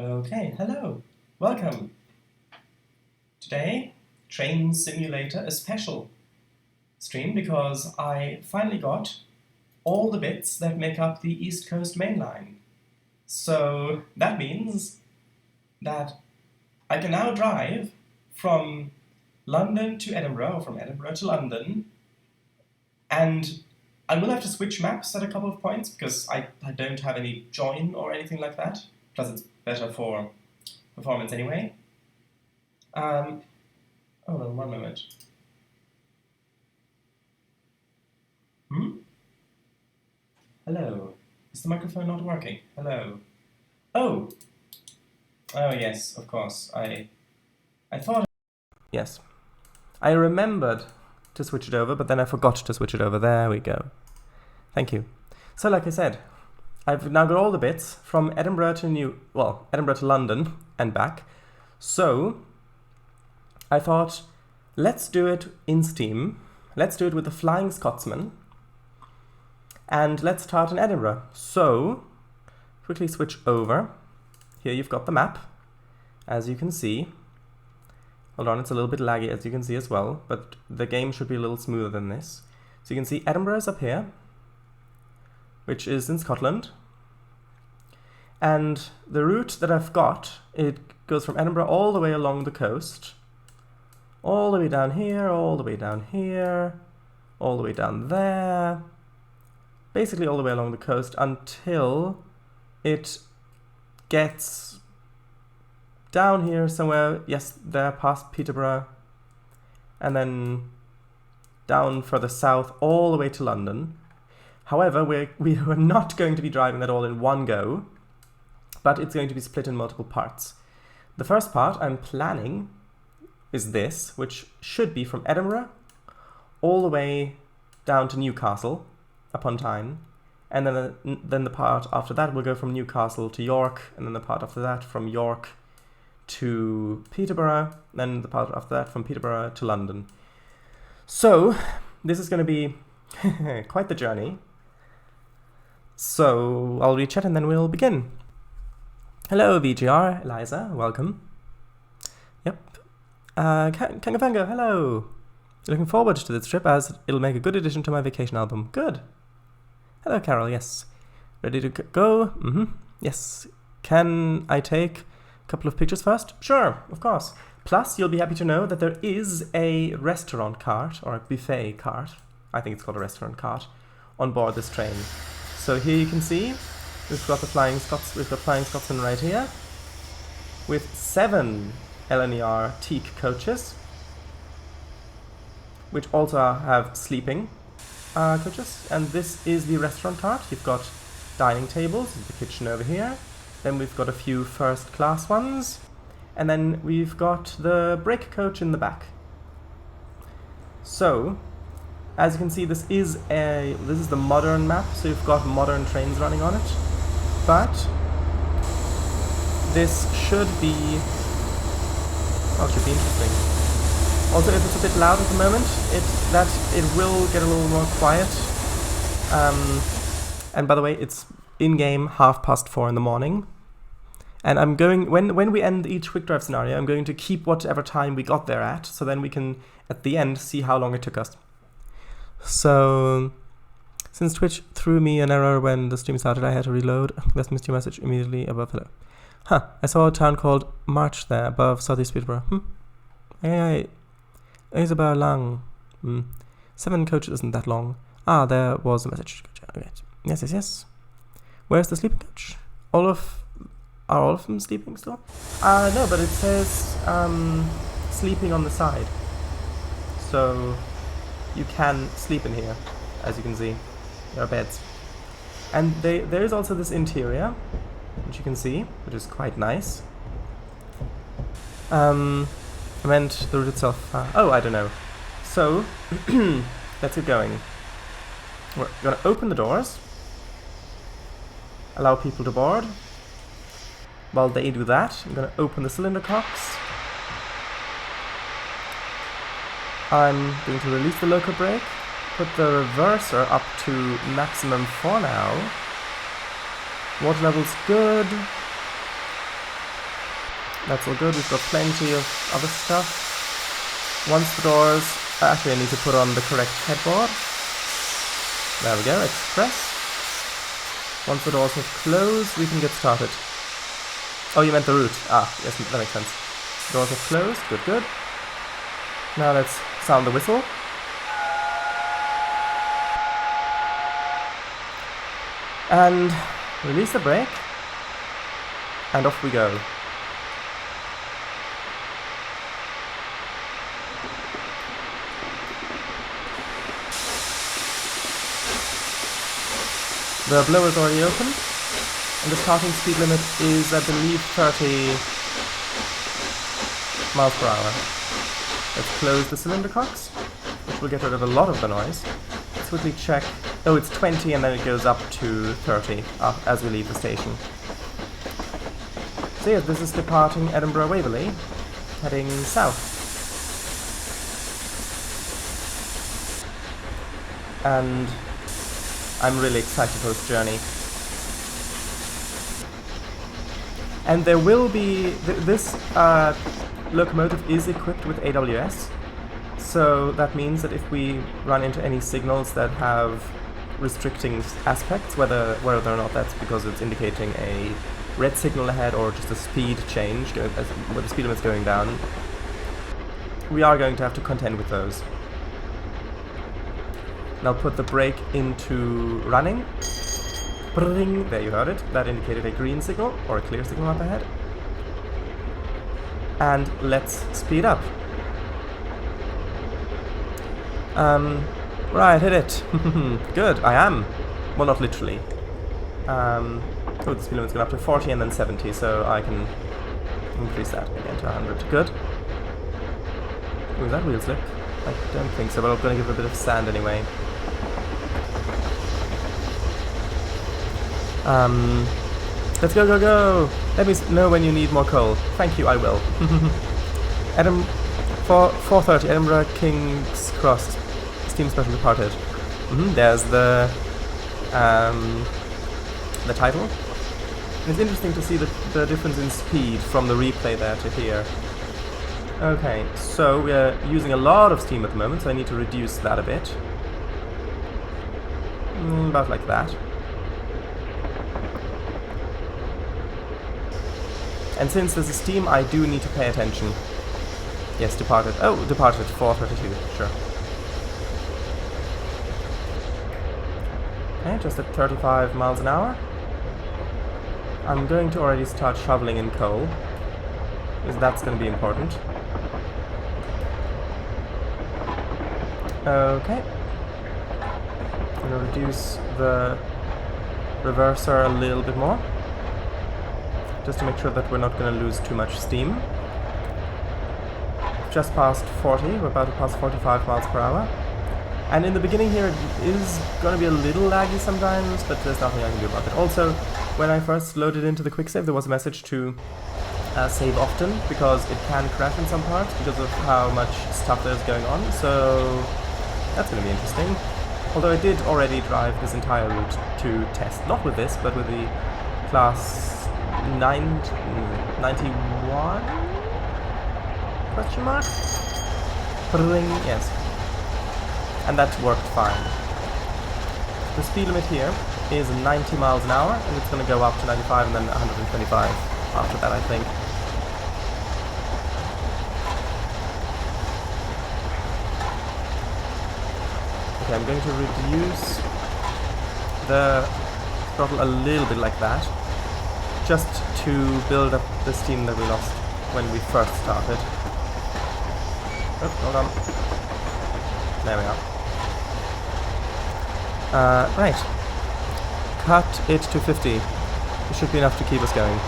Okay, hello, welcome. Today, Train Simulator, a special stream because I finally got all the bits that make up the East Coast Main Line. So that means that I can now drive from London to Edinburgh, or from Edinburgh to London, and I will have to switch maps at a couple of points because I don't have any join or anything like that, plus it's better for performance anyway. Hold on one moment. Hello. Is the microphone not working? Hello. Oh yes, of course. I thought... Yes. I remembered to switch it over, but then I forgot to switch it over. There we go. Thank you. So like I said, I've now got all the bits from Edinburgh to Edinburgh to London and back. So I thought, let's do it in Steam. Let's do it with the Flying Scotsman. And let's start in Edinburgh. So, quickly switch over. Here you've got the map, as you can see. Hold on, it's a little bit laggy, as you can see as well, but the game should be a little smoother than this. So you can see Edinburgh is up here, which is in Scotland. And the route that I've got, it goes from Edinburgh all the way along the coast, all the way down here, all the way down here, all the way down there, basically all the way along the coast until it gets down here somewhere, yes, there past Peterborough, and then down further south all the way to London. However, we are not going to be driving that all in one go, but it's going to be split in multiple parts. The first part I'm planning is this, which should be from Edinburgh all the way down to Newcastle upon Tyne, and then the part after that will go from Newcastle to York, and then the part after that from York to Peterborough, then the part after that from Peterborough to London. So this is going to be quite the journey. So I'll read chat and then we'll begin. Hello VGR, Eliza, welcome. Yep. Kangafango, hello. Looking forward to this trip as it'll make a good addition to my vacation album. Good. Hello Carol, yes. Ready to go? Yes. Can I take a couple of pictures first? Sure, of course. Plus, you'll be happy to know that there is a restaurant cart, or a buffet cart, I think it's called a restaurant cart, on board this train. So here you can see, we've got Flying Scotsman right here, with 7 LNER teak coaches, which also have sleeping coaches. And this is the restaurant cart. You've got dining tables, the kitchen over here. Then we've got a few first class ones. And then we've got the brake coach in the back. So, as you can see, this is the modern map, so you've got modern trains running on it. But this should be interesting. Also, if it's a bit loud at the moment, it will get a little more quiet. And by the way, it's in-game 4:30 in the morning. And I'm going, when we end each quick drive scenario, I'm going to keep whatever time we got there at, so then we can, at the end, see how long it took us. So, since Twitch threw me an error when the stream started, I had to reload. Let's miss your message immediately above hello. I saw a town called March there, above Southeast Peterborough. Hey, Isabel Lang. 7 coaches isn't that long. There was a message. Okay. Yes. Where's the sleeping coach? Are all of them sleeping still? No, but it says sleeping on the side. So you can sleep in here, as you can see. There are beds. And there is also this interior, which you can see, which is quite nice. I meant the route itself. I don't know. So, let's get going. We're going to open the doors, allow people to board. While they do that, I'm going to open the cylinder cocks. I'm going to release the loco brake, put the reverser up to maximum for now. Water level's good. That's all good. We've got plenty of other stuff. Once the doors... Actually, I need to put on the correct headboard. There we go, express. Once the doors have closed, we can get started. Oh, you meant the route. Ah, yes, that makes sense. Doors have closed. Good, good. Now let's sound the whistle. And release the brake. And off we go. The blower is already open, and the starting speed limit is, I believe, 30 miles per hour. Let's close the cylinder cocks, which will get rid of a lot of the noise. Let's quickly check. Oh, it's 20, and then it goes up to 30 as we leave the station. So yeah, this is departing Edinburgh Waverley, heading south. And I'm really excited for this journey. And there will be... this locomotive is equipped with AWS, so that means that if we run into any signals that have restricting aspects, whether or not that's because it's indicating a red signal ahead or just a speed change, where the speed limit's going down, we are going to have to contend with those. And I'll put the brake into running. Bring, there you heard it. That indicated a green signal, or a clear signal up ahead. And let's speed up. Right, hit it. Good, I am. Well, not literally. Oh, the speed limit's gone up to 40 and then 70, so I can increase that again to 100. Good. Oh, is that wheel slip? I don't think so, but I'm going to give it a bit of sand anyway. Let's go, go, go! Let me know when you need more coal. Thank you, I will. 4:30, Edinburgh, King's Cross. Steam Special departed. There's the title. And it's interesting to see the difference in speed from the replay there to here. Okay, so we're using a lot of steam at the moment, so I need to reduce that a bit. About like that. And since there's a steam, I do need to pay attention. Yes, departed. Oh, departed at 4:32, sure. Okay, just at 35 miles an hour. I'm going to already start shoveling in coal, because that's going to be important. Okay. I'm going to reduce the reverser a little bit more, just to make sure that we're not going to lose too much steam. Just past 40, we're about to pass 45 miles per hour. And in the beginning here it is going to be a little laggy sometimes, but there's nothing I can do about it. Also, when I first loaded into the quick save, there was a message to save often, because it can crash in some parts because of how much stuff there's going on, so that's going to be interesting. Although I did already drive this entire route to test, not with this, but with the class 91? Question mark? Yes. And that worked fine. The speed limit here is 90 miles an hour, and it's going to go up to 95 and then 125 after that, I think. Okay, I'm going to reduce the throttle a little bit like that, just to build up the steam that we lost when we first started. Oh, hold on. There we are. Right. Cut it to 50. It should be enough to keep us going.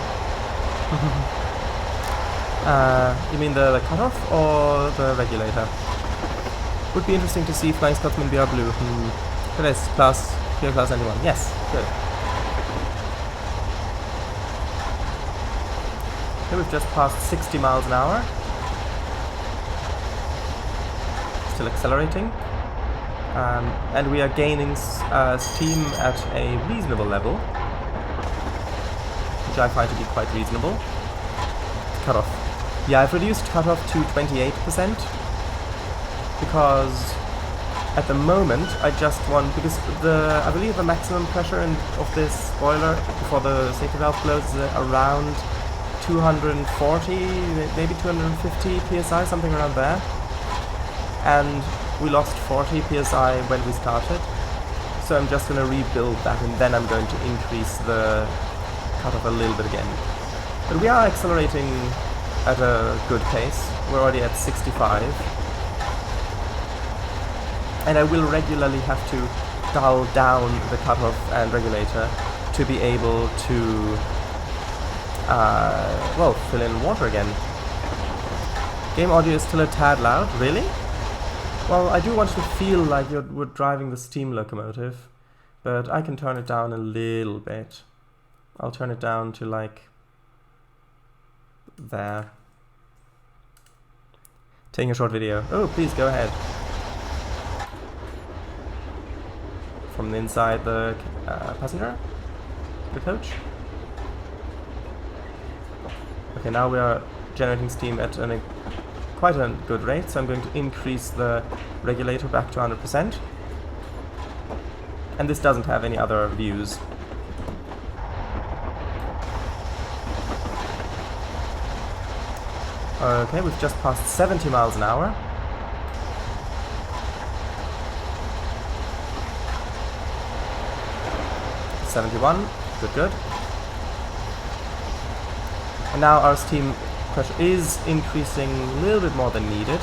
You mean the cutoff or the regulator? Would be interesting to see Flying Scotsman BR Blue. Yes, class, clear class 91. Yes, good. Okay, we've just passed 60 miles an hour. Still accelerating. And we are gaining steam at a reasonable level, which I find to be quite reasonable. cutoff. Yeah, I've reduced cutoff to 28% because at the moment I just want, because I believe the maximum pressure of this boiler before the safety valve blows is around 240, maybe 250 psi, something around there. And we lost 40 psi when we started. So I'm just going to rebuild that, and then I'm going to increase the cutoff a little bit again. But we are accelerating at a good pace. We're already at 65. And I will regularly have to dial down the cutoff and regulator to be able to, well, fill in water again. Game audio is still a tad loud, really? Well, I do want you to feel like we're driving the steam locomotive, but I can turn it down a little bit. I'll turn it down to like there. Taking a short video. Oh, please go ahead. From inside the passenger, the coach. Okay, now we are generating steam at quite a good rate, so I'm going to increase the regulator back to 100%. And this doesn't have any other views. Okay, we've just passed 70 miles an hour. .71, good. And now our steam pressure is increasing a little bit more than needed,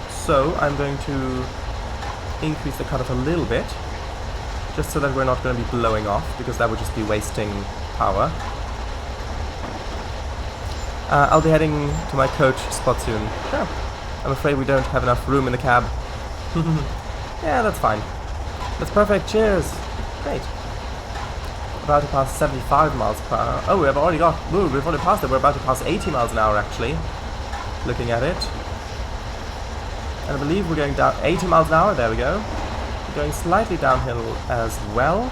so I'm going to increase the cutoff a little bit, just so that we're not going to be blowing off, because that would just be wasting power. I'll be heading to my coach spot soon. Sure. I'm afraid we don't have enough room in the cab. Yeah, that's fine. That's perfect, cheers! Great. About to pass 75 miles per hour. Oh, we've already passed it. We're about to pass 80 miles an hour, actually. Looking at it. And I believe we're going down 80 miles an hour. There we go. We're going slightly downhill as well.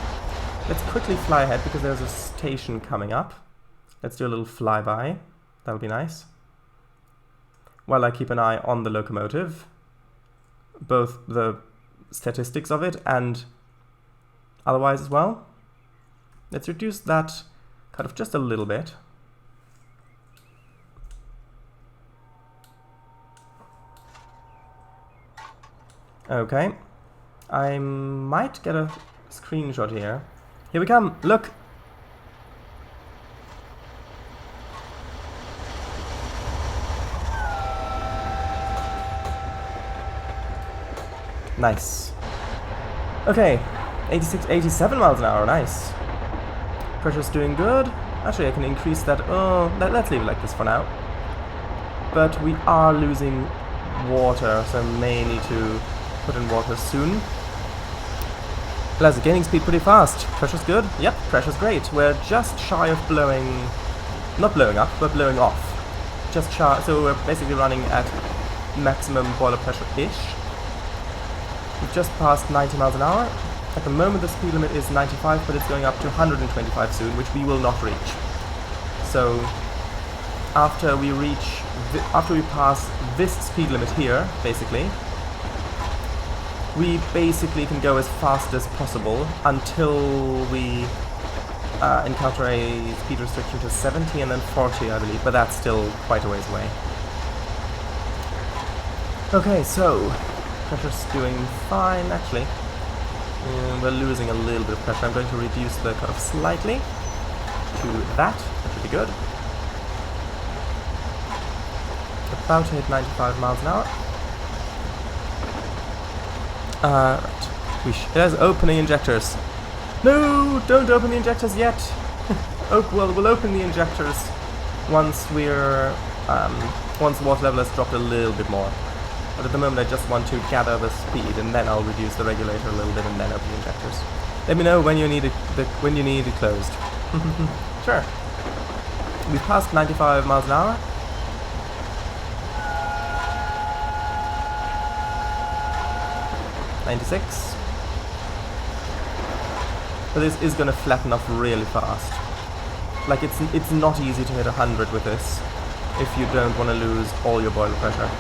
Let's quickly fly ahead because there's a station coming up. Let's do a little flyby. That'll be nice. While I keep an eye on the locomotive. Both the statistics of it and otherwise as well. Let's reduce that cutoff just a little bit. Okay. I might get a screenshot here. Here we come! Look! Nice. Okay. 86, 87 miles an hour, nice. Pressure's doing good. Actually, I can increase that. Oh, let's leave it like this for now. But we are losing water, so I may need to put in water soon. Plus, gaining speed pretty fast. Pressure's good. Yep, pressure's great. We're just shy of blowing... not blowing up, but blowing off. Just shy, so we're basically running at maximum boiler pressure-ish. We've just passed 90 miles an hour. At the moment the speed limit is 95, but it's going up to 125 soon, which we will not reach. So after we pass this speed limit here, basically, we basically can go as fast as possible until we encounter a speed restriction to 70 and then 40, I believe, but that's still quite a ways away. Okay, so pressure's doing fine, actually. We're losing a little bit of pressure. I'm going to reduce the cutoff slightly to that. That should be good. About to hit 95 miles an hour. Right. It has opening injectors. No! Don't open the injectors yet! We'll open the injectors once once the water level has dropped a little bit more. But at the moment I just want to gather the speed, and then I'll reduce the regulator a little bit and then open the injectors. Let me know when you need it closed. Sure. We've passed 95 miles an hour. .96. But this is going to flatten off really fast. Like, it's not easy to hit 100 with this. if you don't want to lose all your boiler pressure.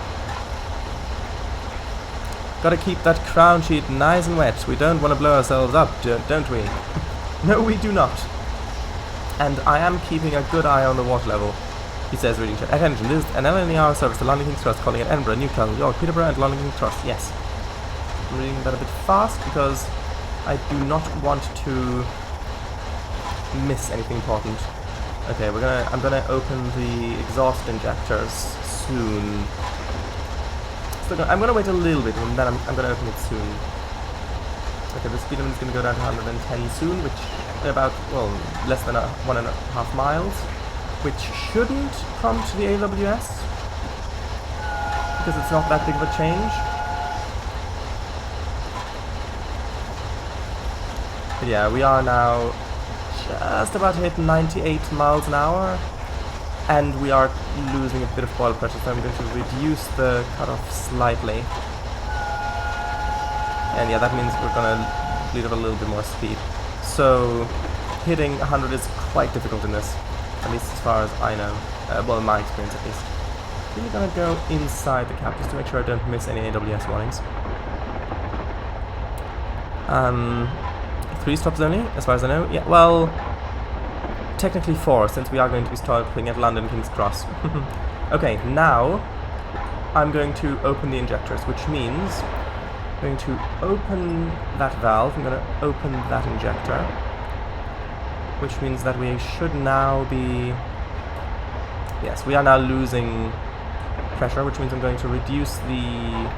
Gotta keep that crown sheet nice and wet. We don't want to blow ourselves up, don't we? No, we do not. And I am keeping a good eye on the water level. He says, reading chat. Attention, this is an LNER service to London King's Cross calling at Edinburgh, Newcastle, York, Peterborough and London King's Cross. Yes. I'm reading that a bit fast because I do not want to miss anything important. Okay, I'm gonna open the exhaust injectors soon. So I'm gonna wait a little bit and then I'm gonna open it soon. Okay, the speed limit is gonna go down to 110 soon, which about, well, less than 1.5 miles, which shouldn't prompt the AWS because it's not that big of a change. But yeah, we are now just about to hit 98 miles an hour, and we are losing a bit of boil pressure, so I'm going to reduce the cutoff slightly. And yeah, that means we're going to bleed up a little bit more speed. So hitting 100 is quite difficult in this, at least as far as I know. Well, in my experience at least. I'm really going to go inside the cap just to make sure I don't miss any AWS warnings. 3 stops only, as far as I know. Yeah, well, technically 4, since we are going to be stopping at London King's Cross. Okay, now I'm going to open the injectors, which means I'm going to open that valve, I'm going to open that injector, which means that we should now be... Yes, we are now losing pressure, which means I'm going to reduce the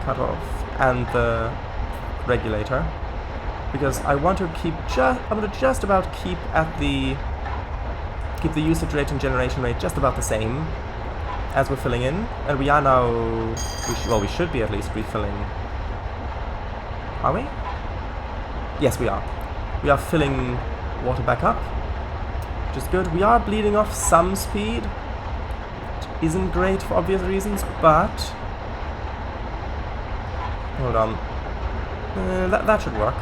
cutoff and the regulator, because I want to keep just about keep the usage rate and generation rate just about the same as we're filling in, and we are now, we should be at least refilling. Are we? Yes, we are. We are filling water back up, which is good. We are bleeding off some speed, which isn't great for obvious reasons, but hold on, that should work.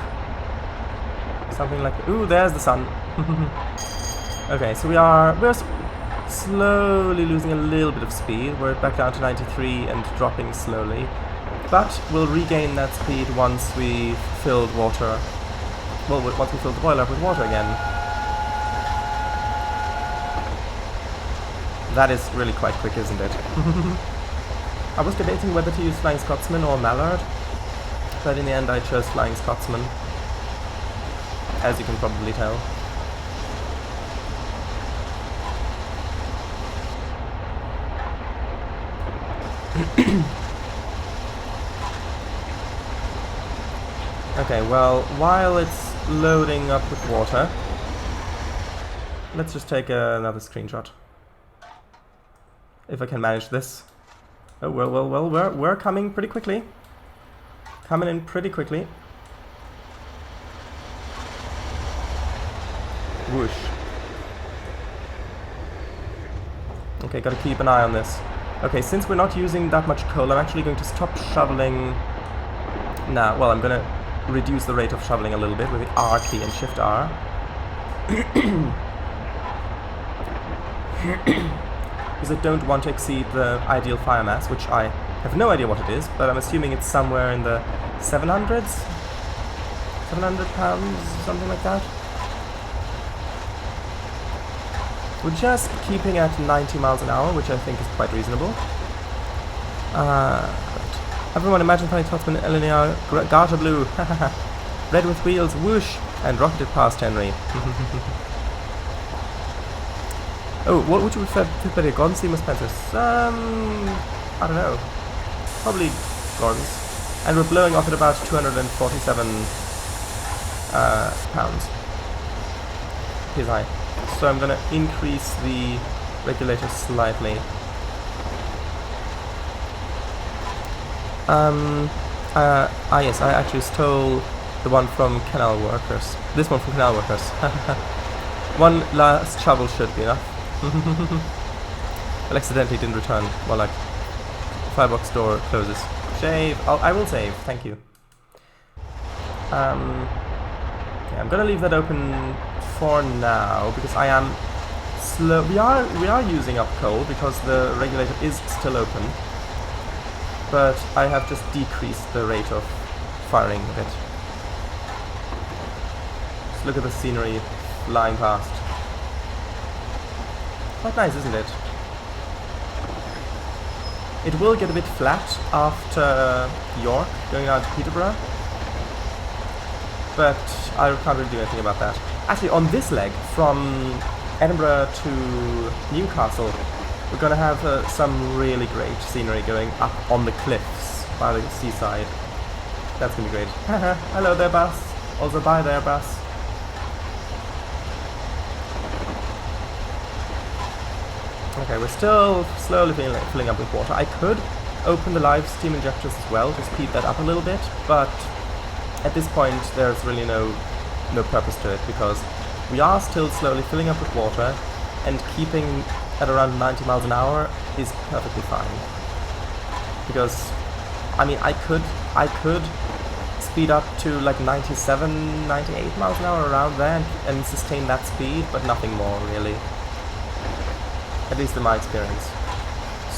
Something like, ooh, there's the sun. Okay, so we're slowly losing a little bit of speed. We're back down to 93 and dropping slowly, but we'll regain that speed once we filled water. Well, once we fill the boiler up with water again. That is really quite quick, isn't it? I was debating whether to use Flying Scotsman or Mallard, but in the end I chose Flying Scotsman, as you can probably tell. Okay, well, while it's loading up with water, let's just take another screenshot. If I can manage this. Oh, well, we're coming pretty quickly. Coming in pretty quickly. Whoosh. Okay, gotta keep an eye on this. Okay, since we're not using that much coal, I'm actually going to stop shoveling now. Well, I'm gonna reduce the rate of shoveling a little bit with the R key and Shift R. Because I don't want to exceed the ideal fire mass, which I have no idea what it is, but I'm assuming it's somewhere in the 700s? 700 pounds, something like that. We're just keeping at 90 miles an hour, which I think is quite reasonable. Everyone imagine Flying Scotsman LNR Garter Blue, red with wheels, whoosh, and rocketed past Henry. Oh, what would you prefer, Gordon's or Spencer's? I don't know. Probably Gordon's. And we're blowing off at about 247 pounds PSI. So I'm gonna increase the regulator slightly. Yes, I actually stole the one from Canal Workers. This one from Canal Workers. One last shovel should be enough. Well, accidentally didn't return. Well, like, firebox door closes. Save. I will save. Thank you. Yeah, I'm gonna leave that open for now because I am slow. We are using up coal because the regulator is still open, but I have just decreased the rate of firing a bit. Just look at the scenery flying past. Quite nice, isn't it? It will get a bit flat after York, going down to Peterborough, but I can't really do anything about that. Actually, on this leg, from Edinburgh to Newcastle, we're going to have some really great scenery going up on the cliffs by the seaside. That's going to be great. Hello there, bus. Also, bye there, bus. Okay, we're still slowly filling up with water. I could open the live steam injectors as well to speed that up a little bit, but at this point there's really no purpose to it, because we are still slowly filling up with water, and keeping at around 90 miles an hour is perfectly fine. Because, I mean, I could speed up to like 97, 98 miles an hour around there and sustain that speed, but nothing more really. At least in my experience.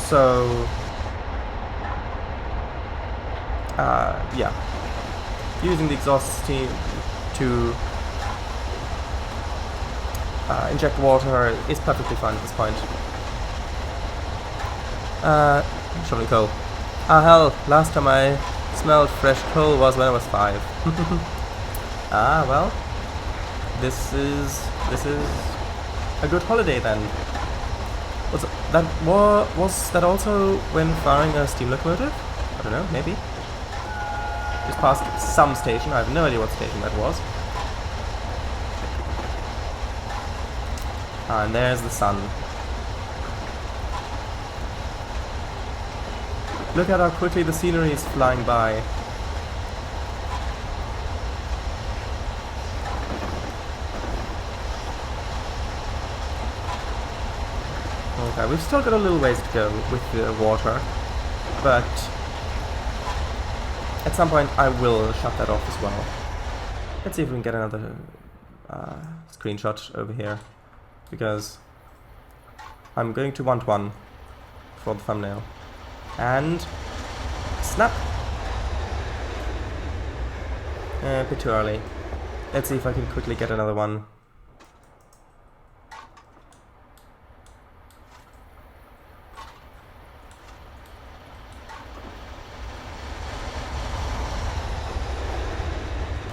So, yeah. Using the exhaust steam to inject water is perfectly fine at this point. Shoveling coal. Ah hell, last time I smelled fresh coal was when I was 5. Ah well, this is a good holiday then. Was that also when firing a steam locomotive? I don't know, maybe. Just past some station, I have no idea what station that was. Ah, and there's the sun. Look at how quickly the scenery is flying by. Okay, we've still got a little ways to go with the water, but at some point I will shut that off as well. Let's see if we can get another screenshot over here, because I'm going to want one for the thumbnail. And snap! A bit too early. Let's see if I can quickly get another one.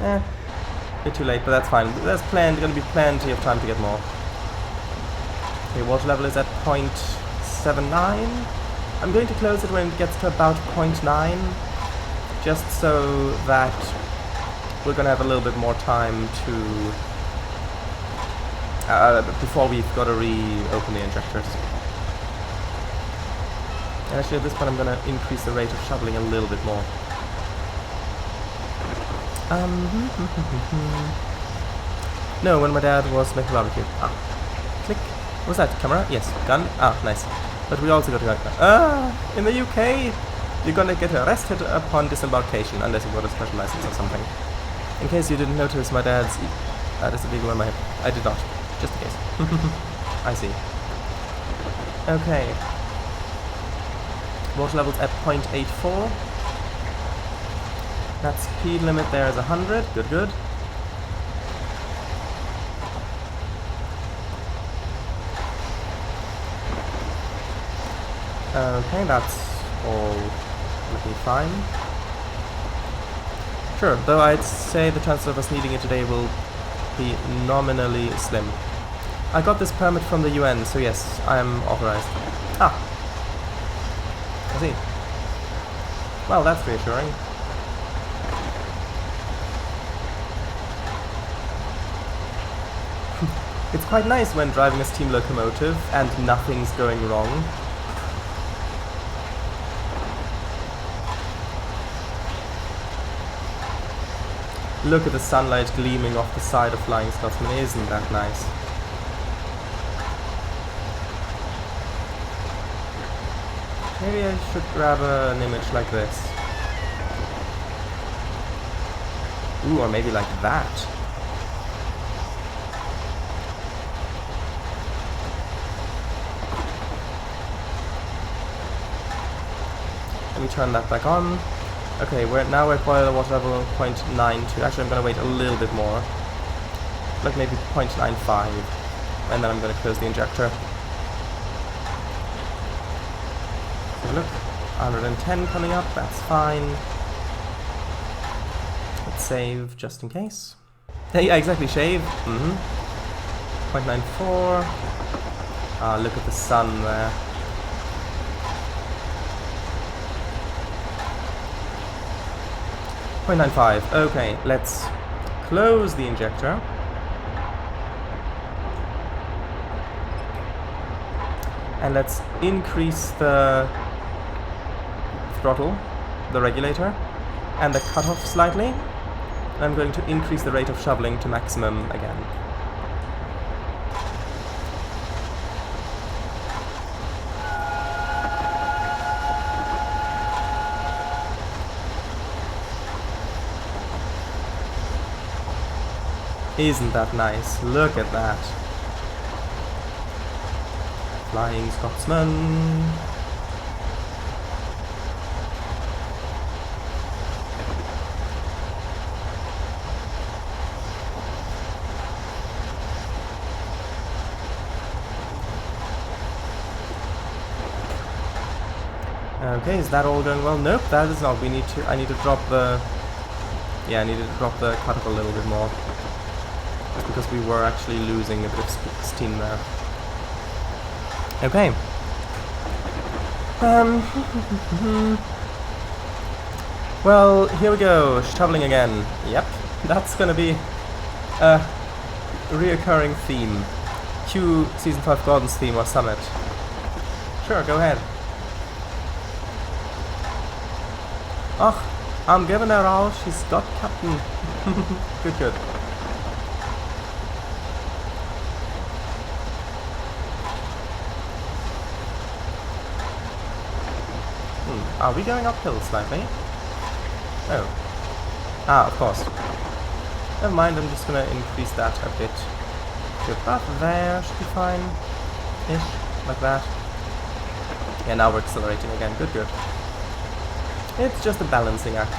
A bit too late, but that's fine. There's going to be plenty of time to get more. Okay, water level is at 0.79. I'm going to close it when it gets to about 0.9, just so that we're going to have a little bit more time to before we've got to reopen the injectors. And actually, at this point, I'm going to increase the rate of shoveling a little bit more. No, when my dad was making barbecue. Ah, click. What's that? Camera? Yes. Gun? Ah, nice. But we also got to in the UK, you're gonna get arrested upon disembarkation unless you've got a special license or something. In case you didn't notice, my dad's is illegal on my hip. I did not, just in case. I see. Okay. Water level's at 0.84. That speed limit there is 100. Good, good. Okay, that's all looking fine. Sure, though I'd say the chances of us needing it today will be nominally slim. I got this permit from the UN, so yes, I am authorized. Ah! I see. Well, that's reassuring. It's quite nice when driving a steam locomotive and nothing's going wrong. Look at the sunlight gleaming off the side of Flying Scotsman, isn't that nice? Maybe I should grab an image like this. Ooh, or maybe like that. Let me turn that back on. Okay, we're at boiler water level 0.92. Actually, I'm going to wait a little bit more. Like maybe 0.95. And then I'm going to close the injector. So look, 110 coming up, that's fine. Let's save just in case. Yeah, exactly, shave. 0.94. Ah, look at the sun there. .95. Okay, let's close the injector. And let's increase the throttle, the regulator, and the cutoff slightly. And I'm going to increase the rate of shoveling to maximum again. Isn't that nice? Look at that. Flying Scotsman. Okay, is that all going well? Nope, that is not. I need to drop the... Yeah, I need to drop the cutoff a little bit more. Just because we were actually losing a bit of steam there. Okay. Well, here we go. Shoveling again. Yep, that's gonna be a reoccurring theme. Cue Season 5 Gordon's theme or Summit. Sure, go ahead. Oh, I'm giving her all she's got, Captain. Good, good. Are we going uphill slightly? Oh. Ah, of course. Never mind, I'm just gonna increase that a bit. Good, about there should be fine. Ish, like that. Yeah, now we're accelerating again. Good, good. It's just a balancing act.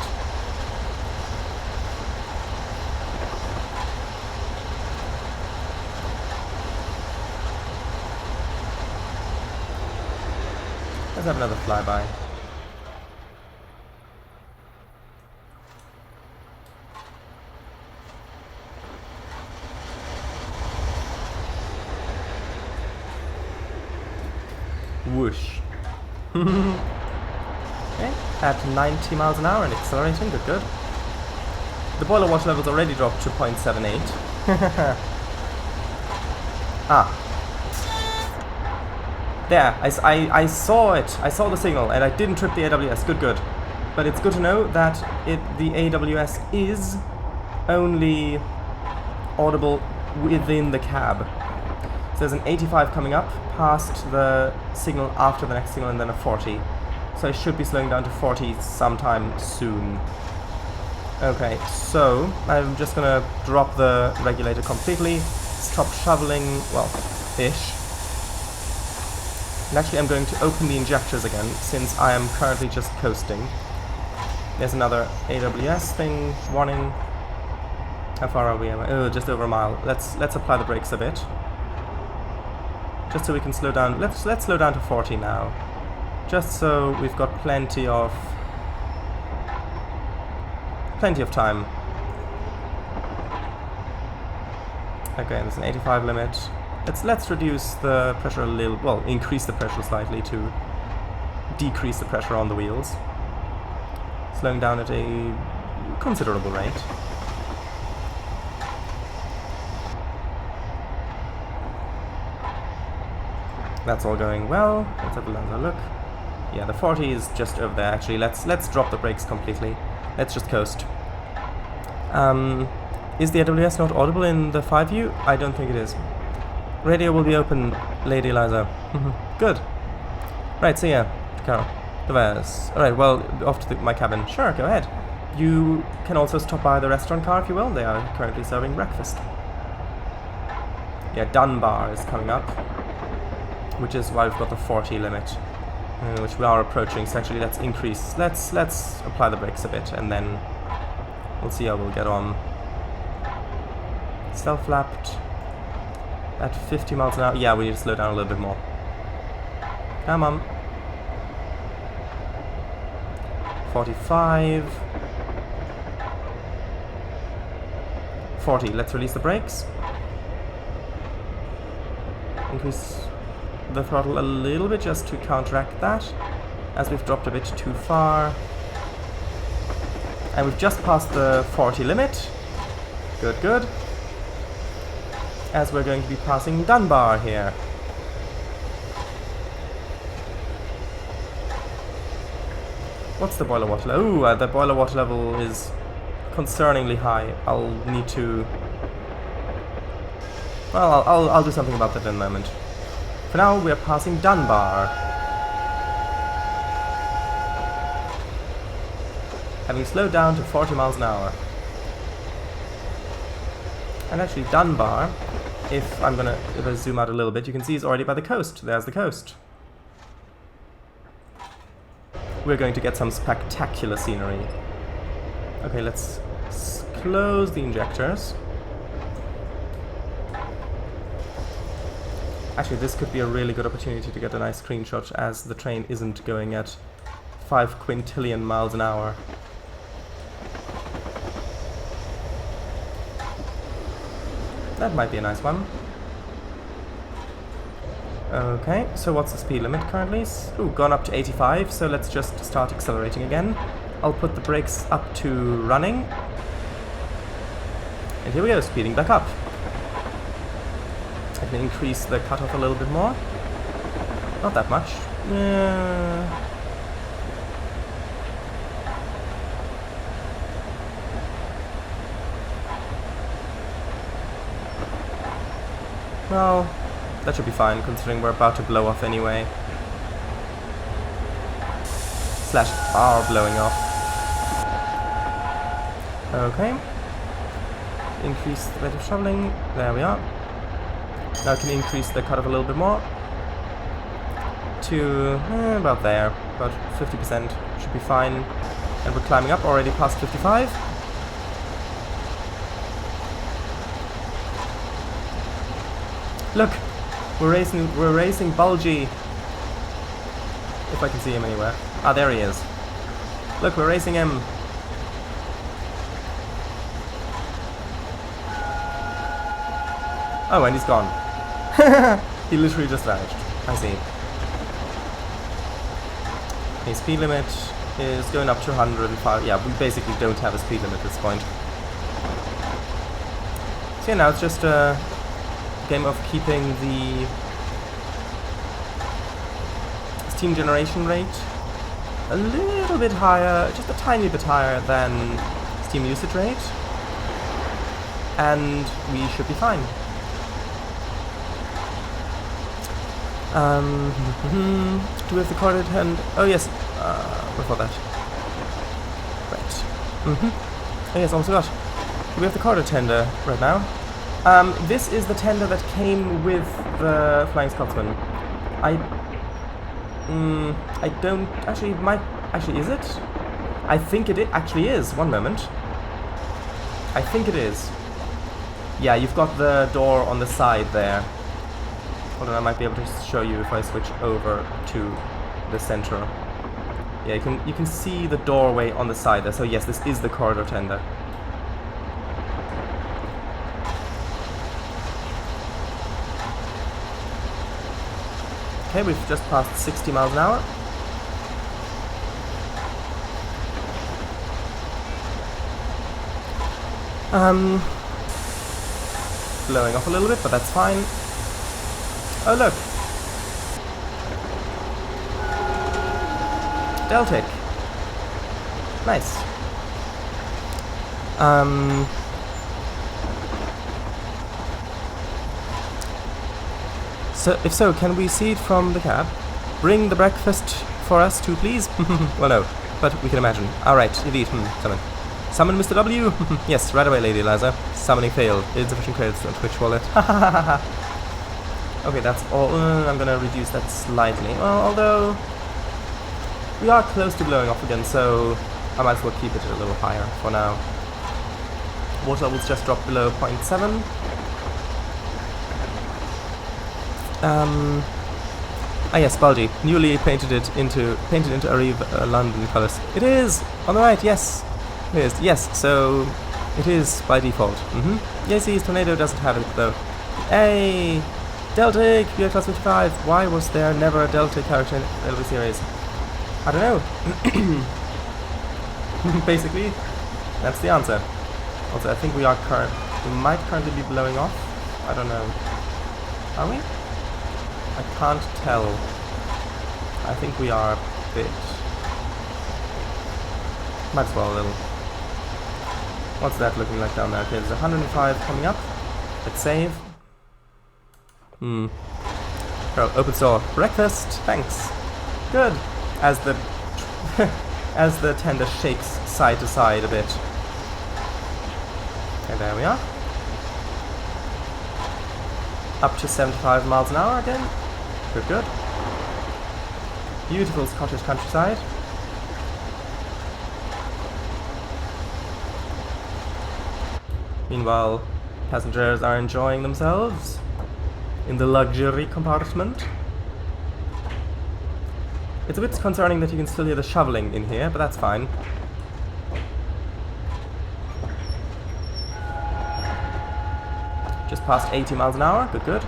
Let's have another flyby. Whoosh. Okay, at 90 miles an hour and accelerating, good, good. The boiler water level's already dropped to 0.78. Ah. There, I saw it. I saw the signal and I didn't trip the AWS, good, good. But it's good to know that the AWS is only audible within the cab. So there's an 85 coming up, past the signal after the next signal, and then a 40. So I should be slowing down to 40 sometime soon. Okay, so I'm just gonna drop the regulator completely, stop shoveling, well, ish. And actually I'm going to open the injectors again, since I am currently just coasting. There's another AWS thing, warning. How far are we? Oh, just over a mile. Let's apply the brakes a bit. Just so we can slow down. Let's slow down to 40 now. Just so we've got plenty of time. Okay, there's an 85 limit. Let's reduce the pressure a little, well, increase the pressure slightly to decrease the pressure on the wheels. Slowing down at a considerable rate. That's all going well. Let's have another look. Yeah, the 40 is just over there actually. Let's drop the brakes completely. Let's just coast. Is the AWS not audible in the 5 view? I don't think it is. Radio will be open, Lady Eliza. Good. Right, see ya. Carol. Alright, well, off to my cabin. Sure, go ahead. You can also stop by the restaurant car if you will. They are currently serving breakfast. Yeah, Dunbar is coming up, which is why we've got the 40 limit. which we are approaching. So actually, let's increase. Let's apply the brakes a bit, and then we'll see how we'll get on. Self-lapped at 50 miles an hour. Yeah, we need to slow down a little bit more. Come on. 45. 40. Let's release the brakes. Increase the throttle a little bit just to counteract that, as we've dropped a bit too far. And we've just passed the 40 limit. Good, good. As we're going to be passing Dunbar here. What's the boiler water level? Ooh, the boiler water level is concerningly high. I'll need to... Well, I'll do something about that in a moment. For now, we're passing Dunbar. Having slowed down to 40 miles an hour. And actually Dunbar, if I zoom out a little bit, you can see is already by the coast. There's the coast. We're going to get some spectacular scenery. Okay, let's close the injectors. Actually, this could be a really good opportunity to get a nice screenshot, as the train isn't going at 5 quintillion miles an hour. That might be a nice one. Okay, so what's the speed limit currently? Ooh, gone up to 85, so let's just start accelerating again. I'll put the brakes up to running. And here we go, speeding back up. I can increase the cutoff a little bit more. Not that much. Well, that should be fine, considering we're about to blow off anyway. Slash are blowing off. Okay. Increase the rate of shoveling. There we are. Now I can increase the cutoff a little bit more. To about there. About 50%. Should be fine. And we're climbing up, already past 55. Look! We're racing Bulgy. If I can see him anywhere. Ah, there he is. Look, we're racing him. Oh, and he's gone. He literally just vanished. I see. His speed limit is going up to 105. Yeah, we basically don't have a speed limit at this point. So yeah, now it's just a game of keeping the steam generation rate a little bit higher, just a tiny bit higher than steam usage rate, and we should be fine. Do we have the corridor hand? Oh yes, before that. Right. Oh yes, almost forgot. Do we have the corridor tender right now? This is the tender that came with the Flying Scotsman. I don't actually. Actually, is it? I think it actually is. One moment. I think it is. Yeah, you've got the door on the side there. Hold on, I might be able to show you if I switch over to the center. Yeah, you can see the doorway on the side there. So yes, this is the corridor tender. Okay, we've just passed 60 miles an hour. Blowing off a little bit, but that's fine. Oh look! Deltic. Nice. So, if so, can we see it from the cab? Bring the breakfast for us too, please? Well, no, but we can imagine. Alright, indeed, summon. Summon Mr. W? Yes, right away, Lady Eliza. Summoning failed. Insufficient credits on Twitch wallet. Okay, that's all. I'm gonna reduce that slightly. Well, although... we are close to blowing off again, so I might as well keep it a little higher for now. Water levels just dropped below 0.7. Yes, Baldi. Newly painted into Arrive London colours. It is! On the right, yes! It is, yes, so it is by default. Yes, his Tornado doesn't have it though. Hey! Deltic! You're class 55. Why was there never a Deltic character in the LV series? I don't know. Basically, that's the answer. Also, I think we might currently be blowing off. I don't know. Are we? I can't tell. I think we are a bit. Might as well a little. What's that looking like down there? Okay, there's 105 coming up. Let's save. Oh, open store. Breakfast. Thanks. Good. As the as the tender shakes side to side a bit. Okay, there we are. Up to 75 miles an hour again. Good, good. Beautiful Scottish countryside. Meanwhile, passengers are enjoying themselves in the luxury compartment. It's a bit concerning that you can still hear the shoveling in here, but that's fine. Just past 80 miles an hour, good, good.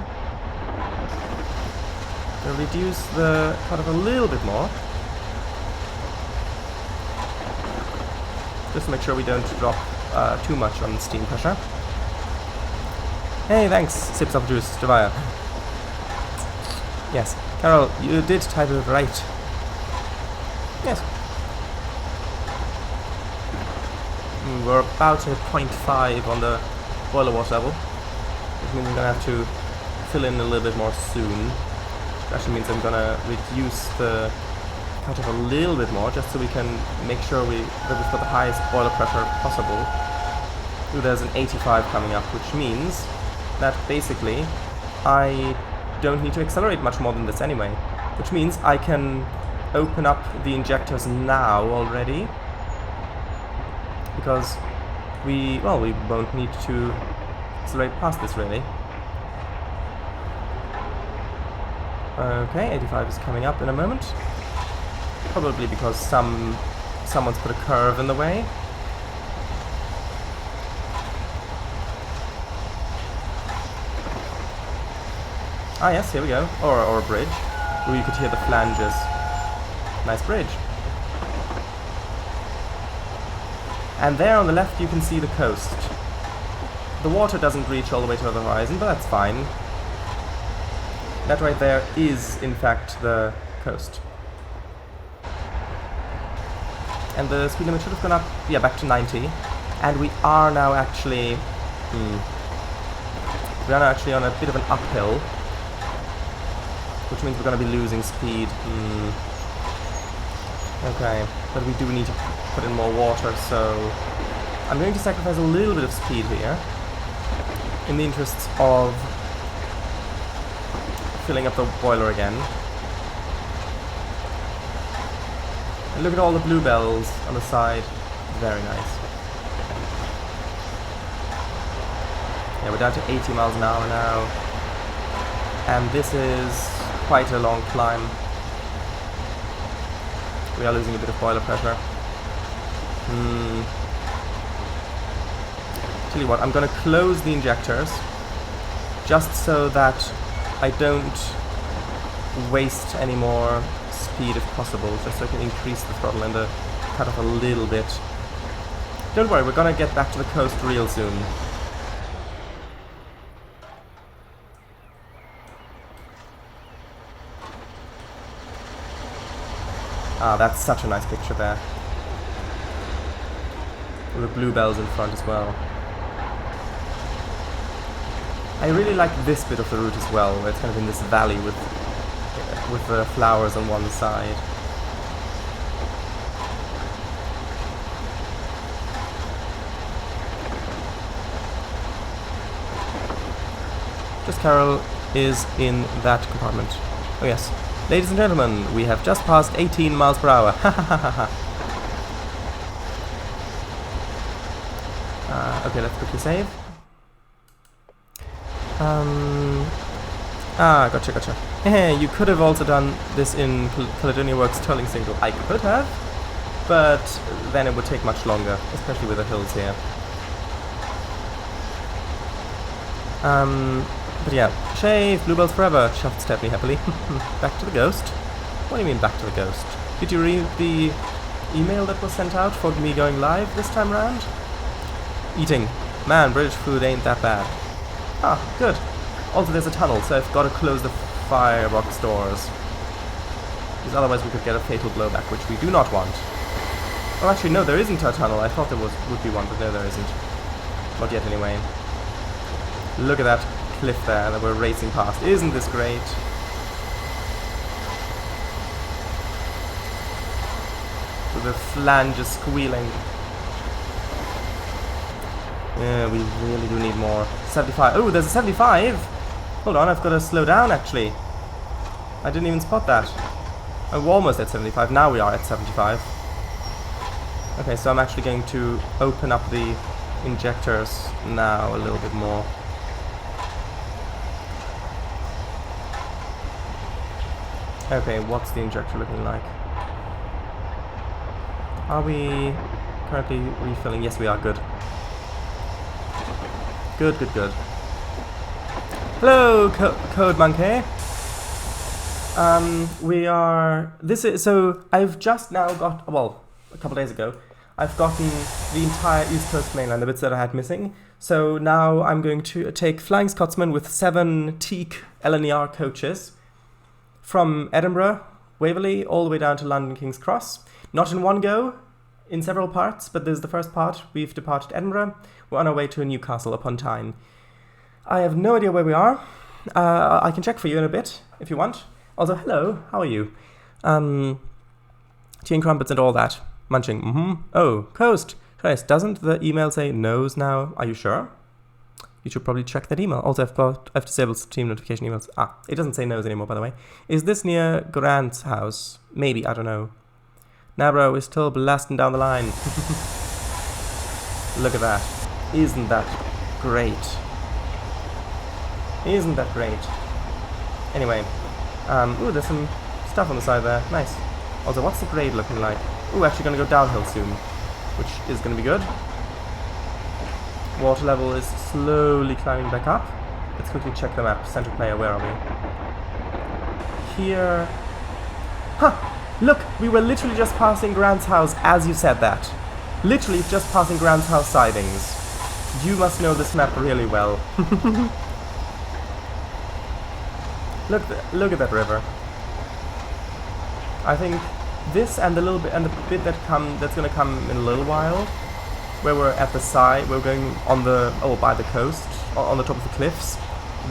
Gonna reduce the cutoff a little bit more. Just to make sure we don't drop too much on steam pressure. Hey, thanks, sips of juice, Javaya. Yes, Carol, you did type it right. Yes. We're about at 0.5 on the boiler water level, which means I'm gonna have to fill in a little bit more soon. Which actually means I'm gonna reduce the cutoff a little bit more, just so we can make sure that we've got the highest boiler pressure possible. Ooh, there's an 85 coming up, which means that basically I don't need to accelerate much more than this anyway. Which means I can open up the injectors now already, because we won't need to accelerate past this really. Okay, 85 is coming up in a moment. Probably because someone's put a curve in the way. Ah yes, here we go. Or a bridge. Ooh, you could hear the flanges. Nice bridge. And there on the left you can see the coast. The water doesn't reach all the way to the horizon, but that's fine. That right there is, in fact, the coast. And the speed limit should have gone up, yeah, back to 90. And we are now actually... we are now actually on a bit of an uphill. Which means we're going to be losing speed. Okay, but we do need to put in more water, so... I'm going to sacrifice a little bit of speed here. In the interests of filling up the boiler again. And look at all the bluebells on the side. Very nice. Yeah, we're down to 80 miles an hour now. And this is quite a long climb. We are losing a bit of boiler pressure. Tell you what, I'm gonna close the injectors just so that I don't waste any more speed if possible, just so I can increase the throttle and the cutoff a little bit. Don't worry, we're gonna get back to the coast real soon. Ah, that's such a nice picture there. With the bluebells in front as well. I really like this bit of the route as well, where it's kind of in this valley with the flowers on one side. Just Carol is in that compartment. Oh yes, Ladies and gentlemen, we have just passed 18 miles per hour. Okay, let's quickly save. Gotcha. You could have also done this in Caledonia Works tolling single. I could have, but then it would take much longer, especially with the hills here. But yeah, shave, bluebells forever, chuffed Stepney happily. Back to the ghost. What do you mean back to the ghost? Did you read the email that was sent out for me going live this time around? Eating. Man, British food ain't that bad. Ah, good. Also there's a tunnel, so I've got to close the firebox doors. Because otherwise we could get a fatal blowback, which we do not want. Oh, actually no, there isn't a tunnel. I thought there would be one, but no, there isn't. Not yet anyway. Look at that cliff there that we're racing past. Isn't this great? With the flanges squealing. Yeah, we really do need more. 75. Oh, there's a 75! Hold on, I've got to slow down actually. I didn't even spot that. I'm almost at 75. Now we are at 75. Okay, so I'm actually going to open up the injectors now a little bit more. Okay, what's the injector looking like? Are we currently refilling? Yes, we are. Good. Good. Hello, Code Monkey. We are... So, I've just now got... Well, a couple days ago, I've gotten the entire East Coast mainland, the bits that I had missing. So now I'm going to take Flying Scotsman with 7 teak LNER coaches from Edinburgh, Waverley, all the way down to London King's Cross. Not in one go, in several parts, but this is the first part. We've departed Edinburgh. We're on our way to Newcastle upon Tyne. I have no idea where we are. I can check for you in a bit, if you want. Also, hello, how are you? Tea and crumpets and all that. Munching, Oh, Coast. Christ, doesn't the email say nose now? Are you sure? You should probably check that email. Also, I've disabled team notification emails. Ah, it doesn't say nose anymore, by the way. Is this near Grant's house? Maybe, I don't know. Nah, bro, we're still blasting down the line. Look at that. Isn't that great? Isn't that great? Anyway, ooh, there's some stuff on the side there. Nice. Also, what's the grade looking like? Ooh, actually gonna go downhill soon, which is gonna be good. Water level is slowly climbing back up. Let's quickly check the map. Center player, where are we? Here. Huh! Look! We were literally just passing Grant's house as you said that. Literally just passing Grant's house sidings. You must know this map really well. Look at that river. I think this and the little bit and the bit that's gonna come in a little while, where we're at the side, we're going on the by the coast, on the top of the cliffs.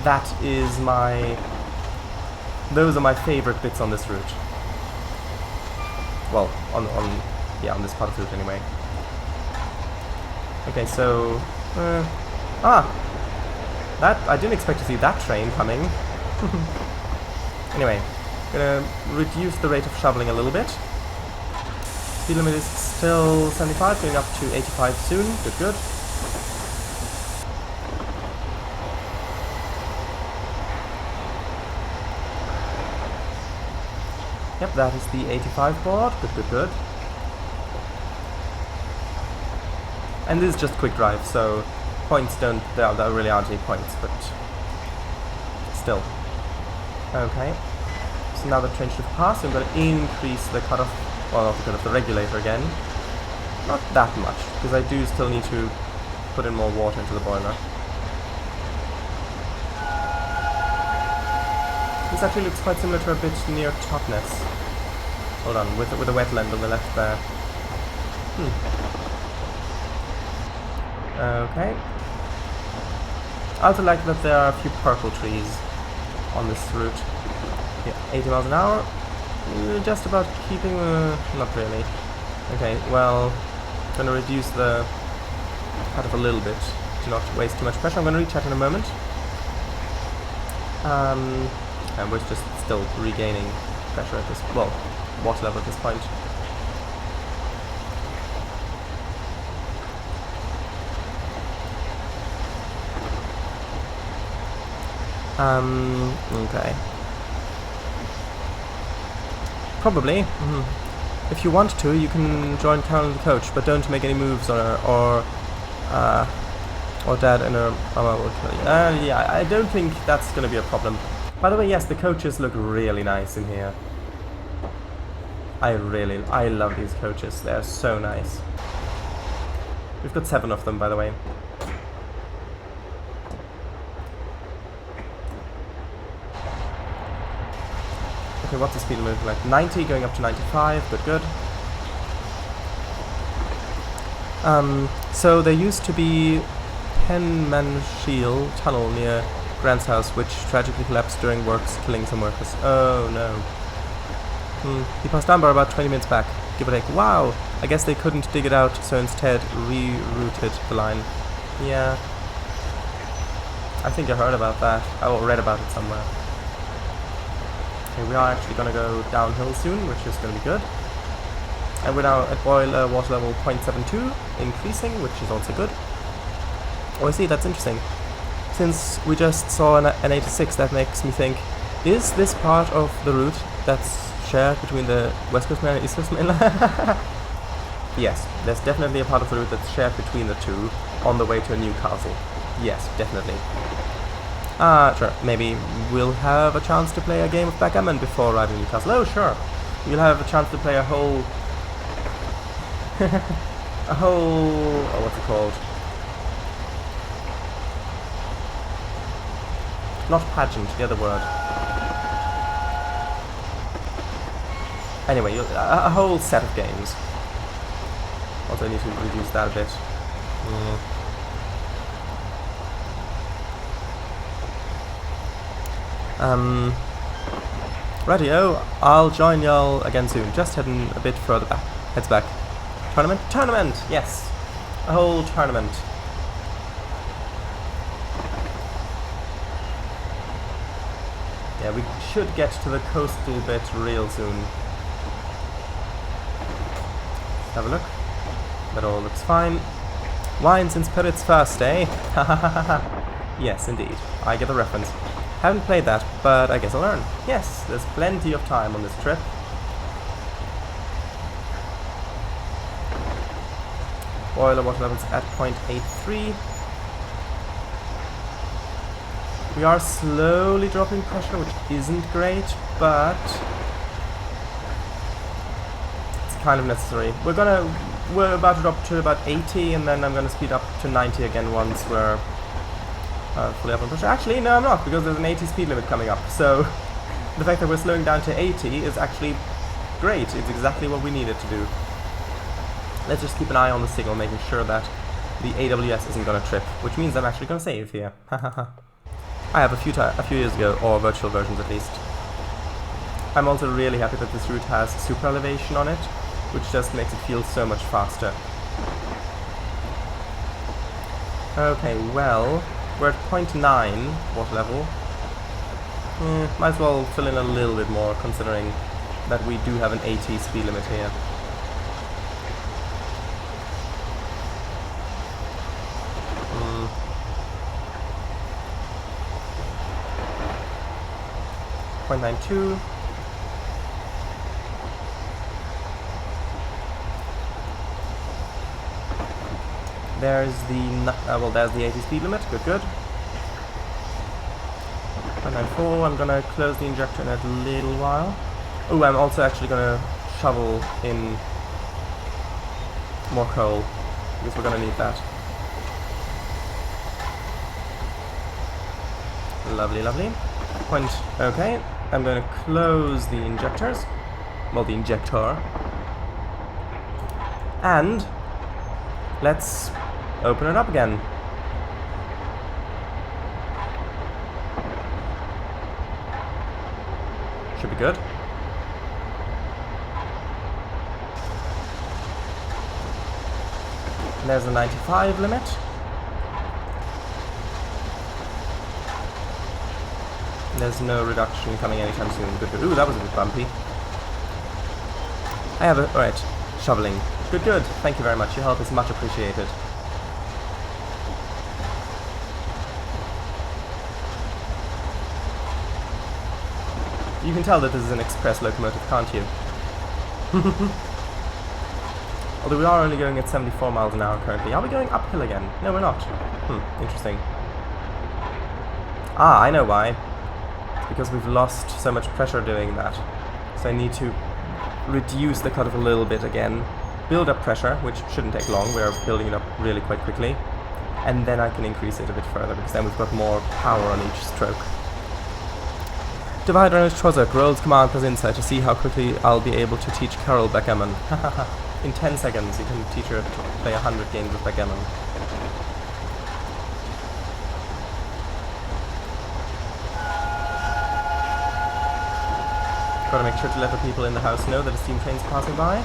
That is those are my favorite bits on this route. Well, on this part of the route anyway. Okay, so that I didn't expect to see that train coming. Anyway, gonna reduce the rate of shoveling a little bit. Speed limit is still 75, going up to 85 soon. Good. Yep, that is the 85 board. Good. And this is just quick drive, so points there really aren't any points, but still. Okay. So now the train should pass. I'm going to increase the cutoff, well, not the cutoff, the regulator again. Not that much, because I do still need to put in more water into the boiler. This actually looks quite similar to a bit near Totnes. Hold on, with the wetland on the left there. Okay. I also like that there are a few purple trees on this route. Yeah, 80 miles an hour. Just about keeping... not really. Okay, well, I'm going to reduce the cutoff a little bit to not waste too much pressure. I'm going to rechat in a moment. And we're just still regaining pressure at this, well, water level at this point. Okay. Probably. If you want to, you can join Carol the coach, but don't make any moves on her, or Dad in her. Yeah, I don't think that's going to be a problem. By the way, yes, the coaches look really nice in here. I love these coaches. They're so nice. We've got 7 of them, by the way. Okay, what's the speed limit like? 90 going up to 95, but good. So there used to be Penman-Shield tunnel near Grant's house, which tragically collapsed during works, killing some workers. Oh no. He passed Dunbar about 20 minutes back, give or take. Wow! I guess they couldn't dig it out, so instead rerouted the line. Yeah. I think I heard about that. I read about it somewhere. Okay, we are actually going to go downhill soon, which is going to be good. And we're now at boiler water level 0.72, increasing, which is also good. Oh, I see, that's interesting. Since we just saw an 86, that makes me think, is this part of the route that's shared between the West Coast Main and East Coast Main? Yes, there's definitely a part of the route that's shared between the two on the way to Newcastle. Yes, definitely. Sure, maybe we'll have a chance to play a game of backgammon before arriving in Newcastle. Oh, sure. We'll have a chance to play a whole... oh, what's it called? Not pageant, the other word. Anyway, a whole set of games. Also, I need to reduce that a bit. Rightio, I'll join y'all again soon. Just heading a bit further back. Heads back. Tournament? Tournament! Yes! A whole tournament. Yeah, we should get to the coastal bit real soon. Have a look. That all looks fine. Wines and spirits first, eh? Yes, indeed. I get the reference. Haven't played that, but I guess I'll learn. Yes, there's plenty of time on this trip. Boiler water levels at 0.83. We are slowly dropping pressure, which isn't great, but it's kind of necessary. We're about to drop to about 80, and then I'm gonna speed up to 90 again once we're fully up on pressure. Actually, no, I'm not, because there's an 80 speed limit coming up. So the fact that we're slowing down to 80 is actually great. It's exactly what we needed to do. Let's just keep an eye on the signal, making sure that the AWS isn't going to trip, which means I'm actually going to save here. I have a few years ago, or virtual versions at least. I'm also really happy that this route has super elevation on it, which just makes it feel so much faster. Okay, well, we're at 0.9 water level. Might as well fill in a little bit more, considering that we do have an 80 speed limit here. .92. There's the 80 speed limit. Good. 0.94. I'm gonna close the injector in a little while. Oh, I'm also actually gonna shovel in more coal, because we're gonna need that. Lovely. Okay, I'm going to close the injectors. Well, the injector. And let's open it up again. Should be good. And there's the 95 limit. There's no reduction coming anytime soon. Good, good. Ooh, that was a bit bumpy. I have a... Alright, shoveling. Good, good. Thank you very much. Your help is much appreciated. You can tell that this is an express locomotive, can't you? Although we are only going at 74 miles an hour currently. Are we going uphill again? No, we're not. Interesting. Ah, I know why. It's because we've lost so much pressure doing that. So I need to reduce the cutoff a little bit again. Build up pressure, which shouldn't take long. We're building it up really quite quickly. And then I can increase it a bit further, because then we've got more power on each stroke. Divide Reynolds Trozak, Rolls Command plus Insight to see how quickly I'll be able to teach Carol backgammon. In 10 seconds you can teach her to play 100 games of backgammon. Gotta make sure to let the people in the house know that a steam train's passing by.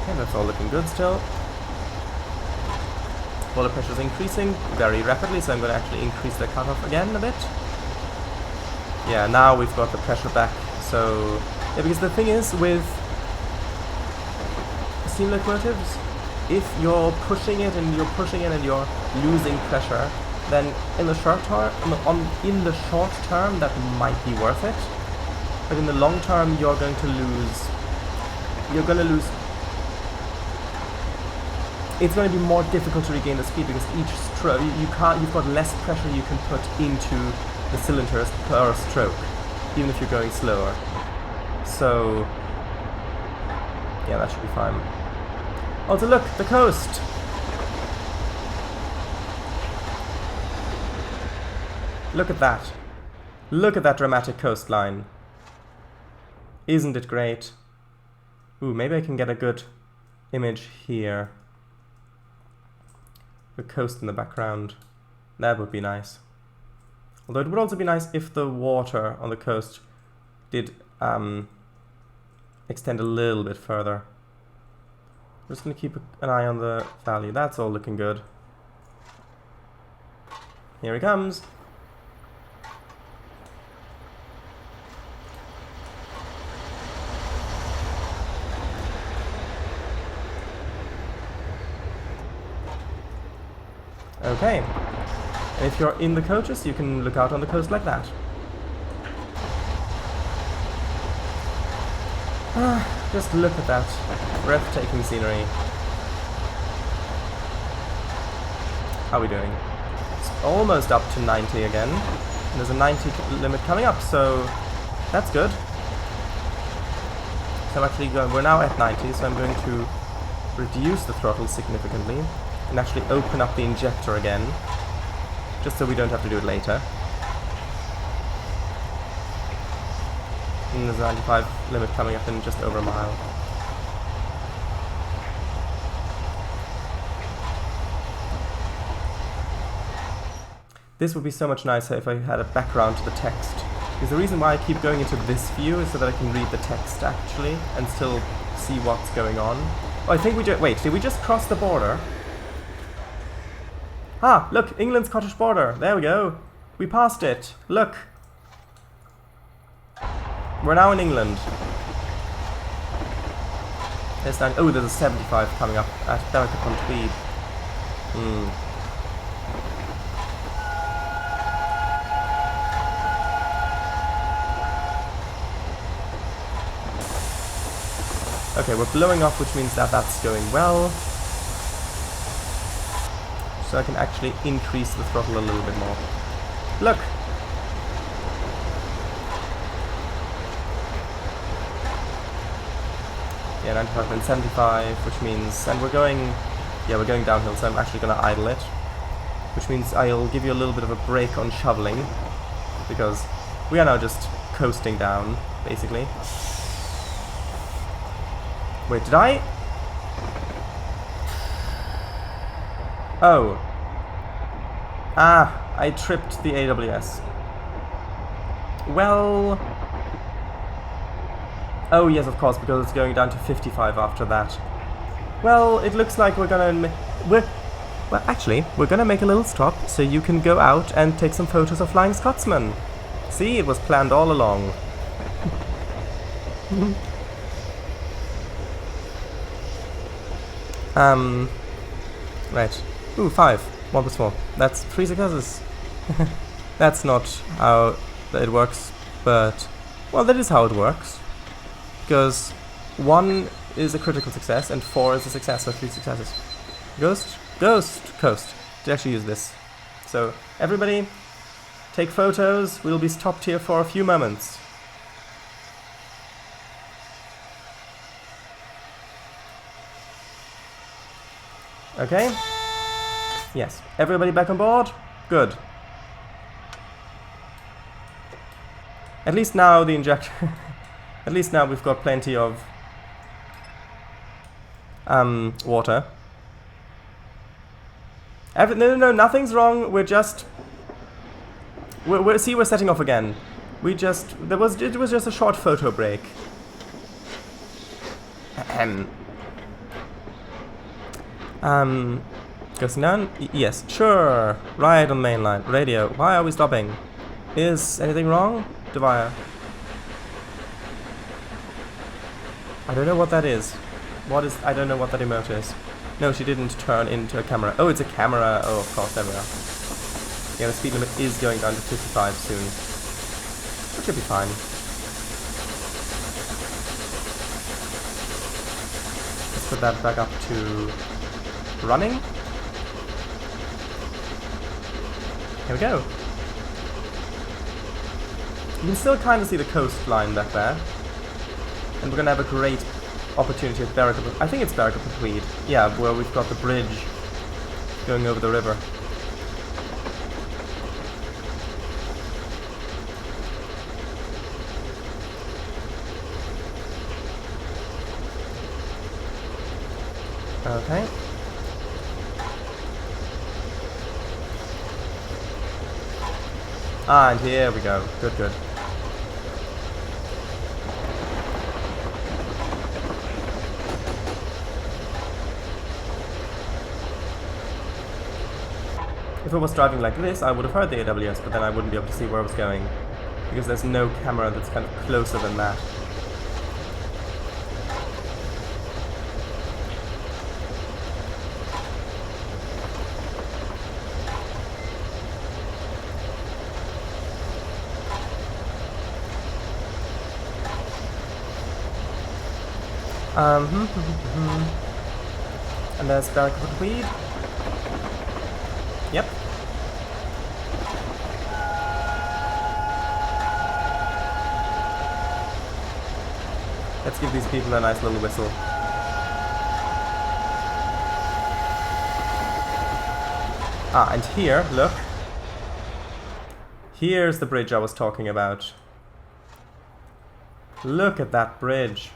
Okay, that's all looking good still. Water pressure is increasing very rapidly, so I'm going to actually increase the cutoff again a bit. Yeah, now we've got the pressure back. So, yeah, because the thing is with steam locomotives, if you're pushing it and you're pushing it and you're losing pressure, then in the short term, that might be worth it. But in the long term, you're going to lose. It's going to be more difficult to regain the speed, because each stroke you've got less pressure you can put into the cylinders per stroke, even if you're going slower. So yeah, that should be fine. Also, look, the coast. Look at that. Look at that dramatic coastline. Isn't it great? Ooh, maybe I can get a good image here. The coast in the background. That would be nice. Although it would also be nice if the water on the coast did extend a little bit further. I'm just going to keep an eye on the valley. That's all looking good. Here he comes. Okay, and if you're in the coaches, you can look out on the coast like that. Just look at that breathtaking scenery. How are we doing? It's almost up to 90 again. And there's a 90 limit coming up, so that's good. So I'm actually going, we're now at 90, so I'm going to reduce the throttle significantly. And actually open up the injector again, just so we don't have to do it later. And there's a 95 limit coming up in just over a mile. This would be so much nicer if I had a background to the text. Because the reason why I keep going into this view is so that I can read the text actually, and still see what's going on. Oh, I think we just... Wait, did we just cross the border? Ah, look, England-Scottish border. There we go. We passed it. Look. We're now in England. There's that. Oh, there's a 75 coming up at Berwick-upon-Tweed. Okay, we're blowing off, which means that that's going well. So I can actually increase the throttle a little bit more. Look! Yeah, 95 and 75, which means... And we're going... Yeah, we're going downhill, so I'm actually going to idle it. Which means I'll give you a little bit of a break on shoveling, because we are now just coasting down, basically. Wait, did I... Oh. Ah, I tripped the AWS. Well... Oh yes, of course, because it's going down to 55 after that. Well, it looks like we're gonna... Well, actually, we're gonna make a little stop so you can go out and take some photos of flying Scotsman. See, it was planned all along. Right. Ooh, 5. 1 plus 4. That's 3 successes. That's not how it works, but... Well, that is how it works. Because 1 is a critical success and 4 is a success, so 3 successes. Ghost, coast. To actually use this. So, everybody, take photos. We'll be stopped here for a few moments. Okay? Yes. Everybody back on board? Good. At least now the injector... At least now we've got plenty of... water. No, nothing's wrong. We're just... See, we're setting off again. It was just a short photo break. Goes none? Yes, sure. Right on main line. Radio. Why are we stopping? Is anything wrong? Devire. I don't know what that is. I don't know what that emote is. No, she didn't turn into a camera. Oh, it's a camera. Oh, of course, there we are. Yeah, the speed limit is going down to 55 soon. Which should be fine. Let's put that back up to running. Here we go. You can still kind of see the coastline back there. And we're going to have a great opportunity at Berwick. I think it's Berwick upon Tweed. Yeah, where we've got the bridge going over the river. Okay. Ah, and here we go. Good, good. If I was driving like this, I would have heard the AWS, but then I wouldn't be able to see where I was going. Because there's no camera that's kind of closer than that. And there's Berwick upon Tweed. Yep. Let's give these people a nice little whistle. Ah, and here, look. Here's the bridge I was talking about. Look at that bridge.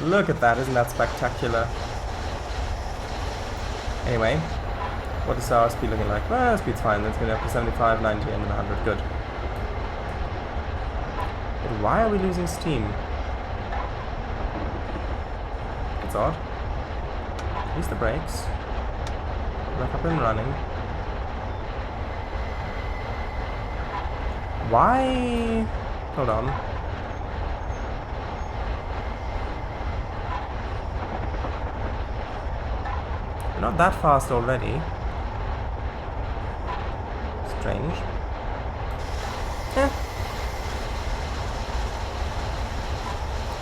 Look at that, isn't that spectacular? Anyway, what is our speed looking like? Well, speed's fine, that's going up to 75, 90 and 100, good. But why are we losing steam? It's odd. At least the brakes. Back up and running. Why? Hold on. Not that fast already. Strange.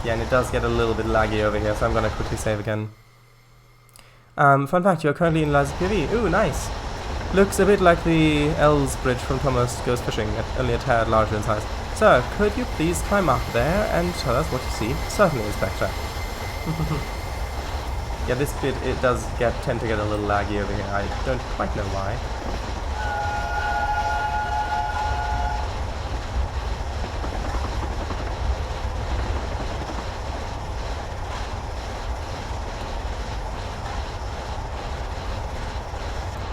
Yeah, and it does get a little bit laggy over here, so I'm gonna quickly save again. Fun fact, you're currently in Laser PV. Ooh, nice. Looks a bit like the Elves Bridge from Thomas Goes Fishing, only a tad larger in size. Sir, could you please climb up there and tell us what you see? Certainly, Inspector. Yeah, this bit, it does tend to get a little laggy over here. I don't quite know why.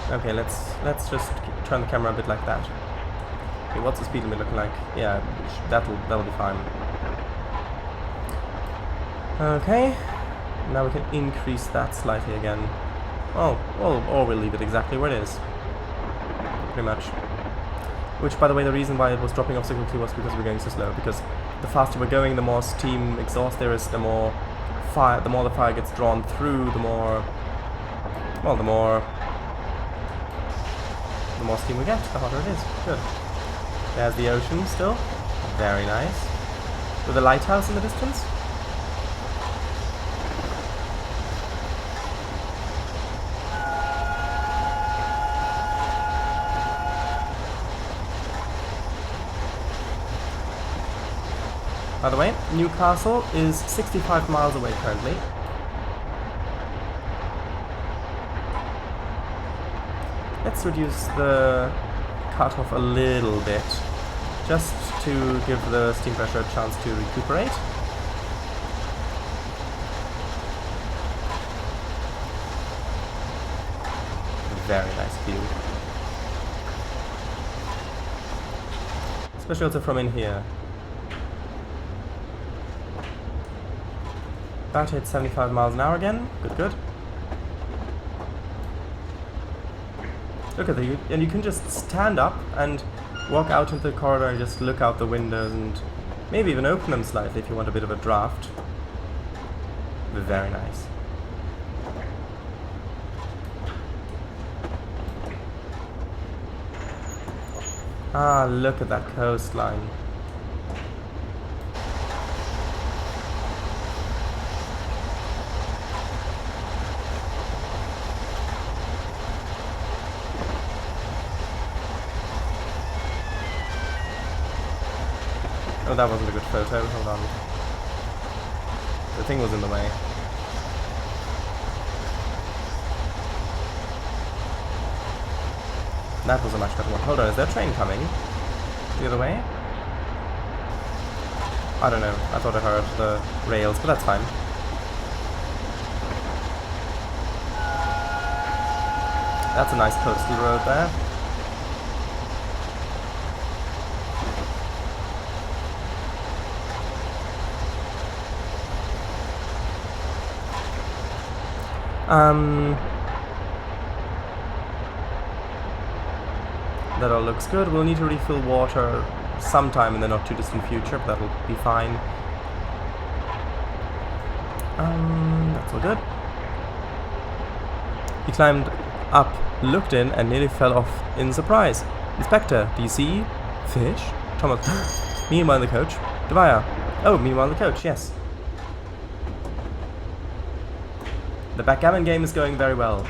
Okay, let's just turn the camera a bit like that. Okay, what's the speed limit looking like? Yeah, that'll be fine. Okay, now we can increase that slightly again. Oh, or we'll leave it exactly where it is. Pretty much. Which, by the way, the reason why it was dropping off so quickly was because we're going so slow. Because the faster we're going, the more steam exhaust there is, the more the fire gets drawn through, the more steam we get, the hotter it is. Good. There's the ocean still. Very nice. With a lighthouse in the distance. By the way, Newcastle is 65 miles away currently. Let's reduce the cutoff a little bit, just to give the steam pressure a chance to recuperate. Very nice view. Especially also from in here. That hit 75 miles an hour again. Good, good. Look at that, and you can just stand up and walk out into the corridor and just look out the windows and maybe even open them slightly if you want a bit of a draft. Very nice. Ah, look at that coastline. Oh, that wasn't a good photo. Hold on. The thing was in the way. That was a much better one. Hold on, is there a train coming? The other way? I don't know. I thought I heard the rails, but that's fine. That's a nice coastal road there. That all looks good. We'll need to refill water sometime in the not too distant future, but that'll be fine. That's all good. He climbed up, looked in, and nearly fell off in surprise. Inspector, do you see? Fish? Thomas. Meanwhile, the coach. Devaya. Oh, meanwhile, the coach, yes. The backgammon game is going very well.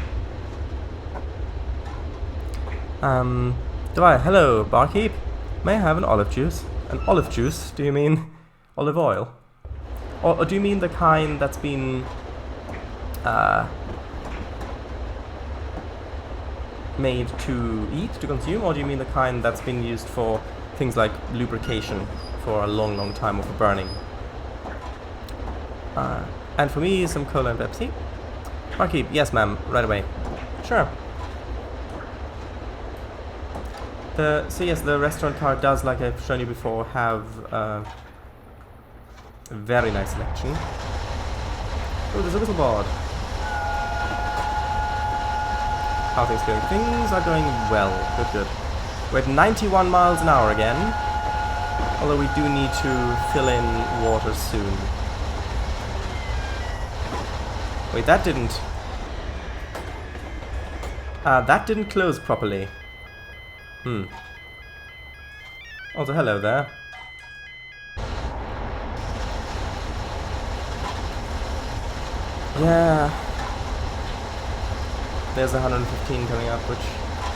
Devaya, hello, barkeep. May I have an olive juice? An olive juice? Do you mean olive oil? Or do you mean the kind that's been made to eat, to consume? Or do you mean the kind that's been used for things like lubrication for a long, long time or for burning? And for me, some cola and Pepsi. Barkeep, yes ma'am, right away. Sure. So yes, the restaurant card does, like I've shown you before, have a very nice selection. Oh, there's a little board. How are things going? Things are going well. Good, good. We're at 91 miles an hour again. Although we do need to fill in water soon. Wait, that didn't close properly. Also, hello there. Yeah. There's 115 coming up, which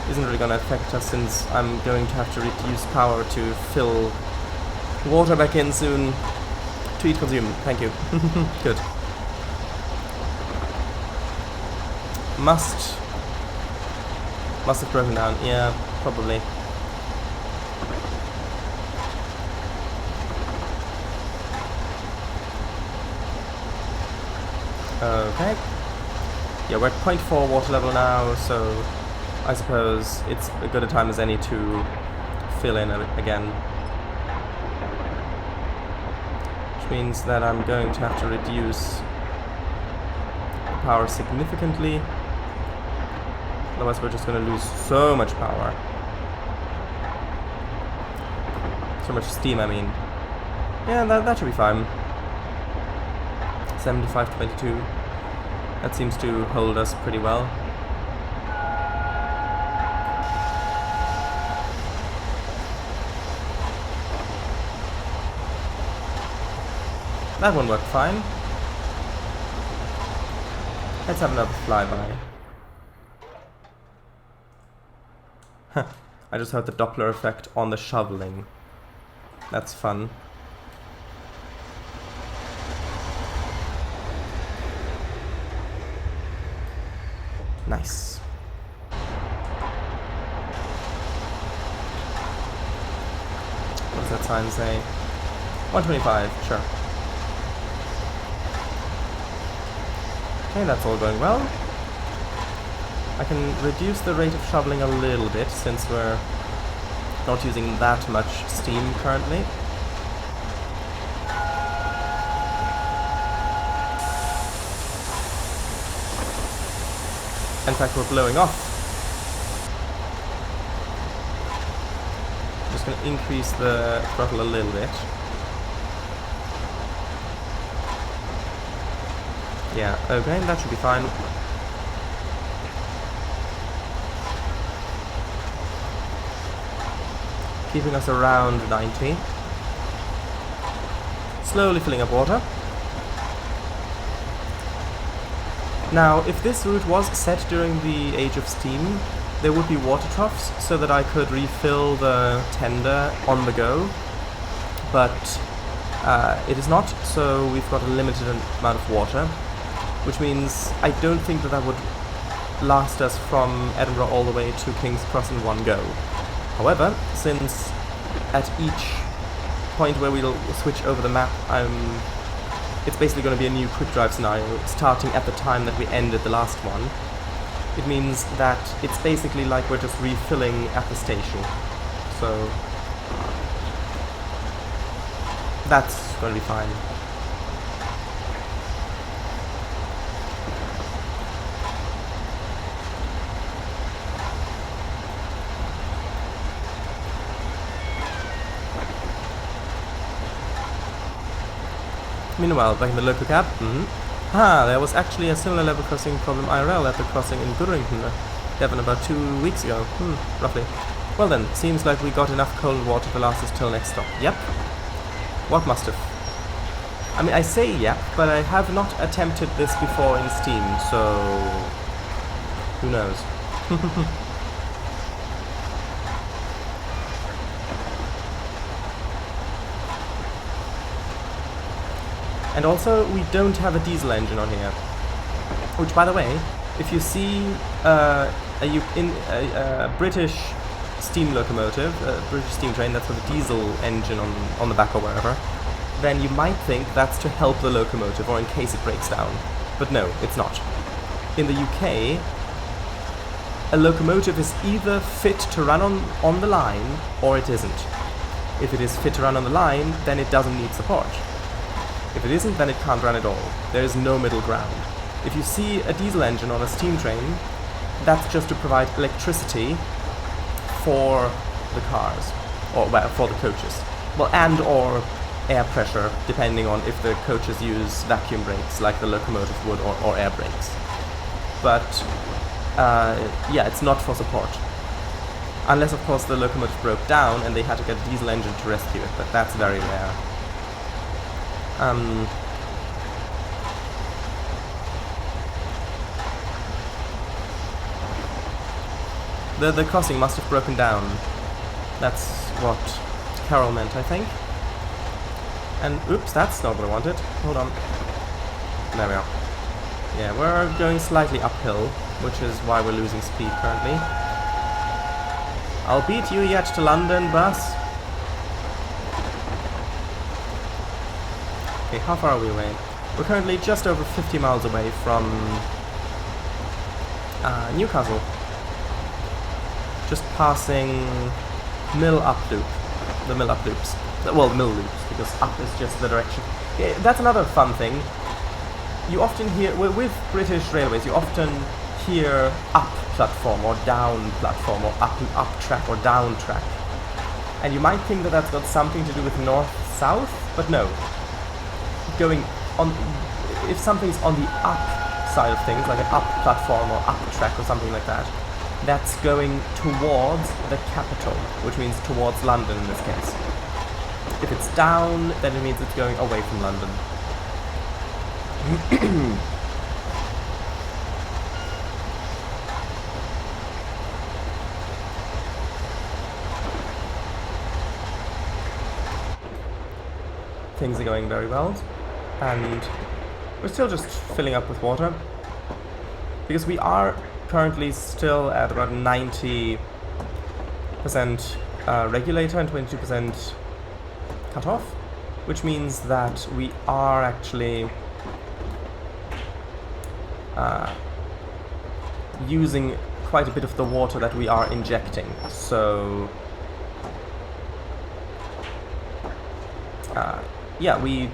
isn't really going to affect us since I'm going to have to reduce power to fill water back in soon. To eat, consume. Thank you. Good. Must have broken down. Yeah, probably. Okay. Yeah, we're at 0.4 water level now, so I suppose it's as good a time as any to fill in again. Which means that I'm going to have to reduce the power significantly. Otherwise we're just going to lose so much power. So much steam, I mean. Yeah, that should be fine. 75-22. That seems to hold us pretty well. That one worked fine. Let's have another flyby. Huh. I just heard the Doppler effect on the shoveling. That's fun. Nice. What does that sign say? 125, sure. Okay, that's all going well. I can reduce the rate of shoveling a little bit since we're not using that much steam currently. In fact, we're blowing off. I'm just going to increase the throttle a little bit. Yeah, okay, that should be fine. Keeping us around 90. Slowly filling up water. Now, if this route was set during the age of steam, there would be water troughs so that I could refill the tender on the go, but it is not, so we've got a limited amount of water, which means I don't think that would last us from Edinburgh all the way to King's Cross in one go. However, since at each point where we'll switch over the map, it's basically going to be a new quick drive scenario, starting at the time that we ended the last one. It means that it's basically like we're just refilling at the station. So that's going to be fine. Meanwhile, back in the local cab, there was actually a similar level crossing problem IRL at the crossing in Goodrington, Devon, about 2 weeks ago, roughly. Well then, seems like we got enough cold water to last us till next stop. Yep. What must have? I mean, I say yep, but I have not attempted this before in Steam, so who knows? And also, we don't have a diesel engine on here. Which, by the way, if you see a British steam locomotive, a British steam train that's with a diesel engine on the back or wherever, then you might think that's to help the locomotive or in case it breaks down. But no, it's not. In the UK, a locomotive is either fit to run on the line or it isn't. If it is fit to run on the line, then it doesn't need support. If it isn't, then it can't run at all. There is no middle ground. If you see a diesel engine on a steam train, that's just to provide electricity for the cars, or well, for the coaches. Well, and or air pressure, depending on if the coaches use vacuum brakes, like the locomotive would, or air brakes. But, yeah, it's not for support. Unless, of course, the locomotive broke down and they had to get a diesel engine to rescue it, but that's very rare. The crossing must have broken down. That's what Carol meant, I think. And oops, that's not what I wanted. Hold on. There we are. Yeah, we're going slightly uphill, which is why we're losing speed currently. I'll beat you yet to London, bus. Okay, how far are we away? We're currently just over 50 miles away from Newcastle. Just passing mill up loop. The mill up loops. Well, the mill loops, because up is just the direction. Yeah, that's another fun thing. You often hear, with British Railways, you often hear up platform or down platform or up track or down track. And you might think that that's got something to do with north-south, but no. Going on, if something's on the up side of things, like an up platform or up track or something like that, that's going towards the capital, which means towards London in this case. If it's down, then it means it's going away from London. Things are going very well, and we're still just filling up with water, because we are currently still at about 90% regulator and 22% cutoff, which means that we are actually using quite a bit of the water that we are injecting. So yeah, we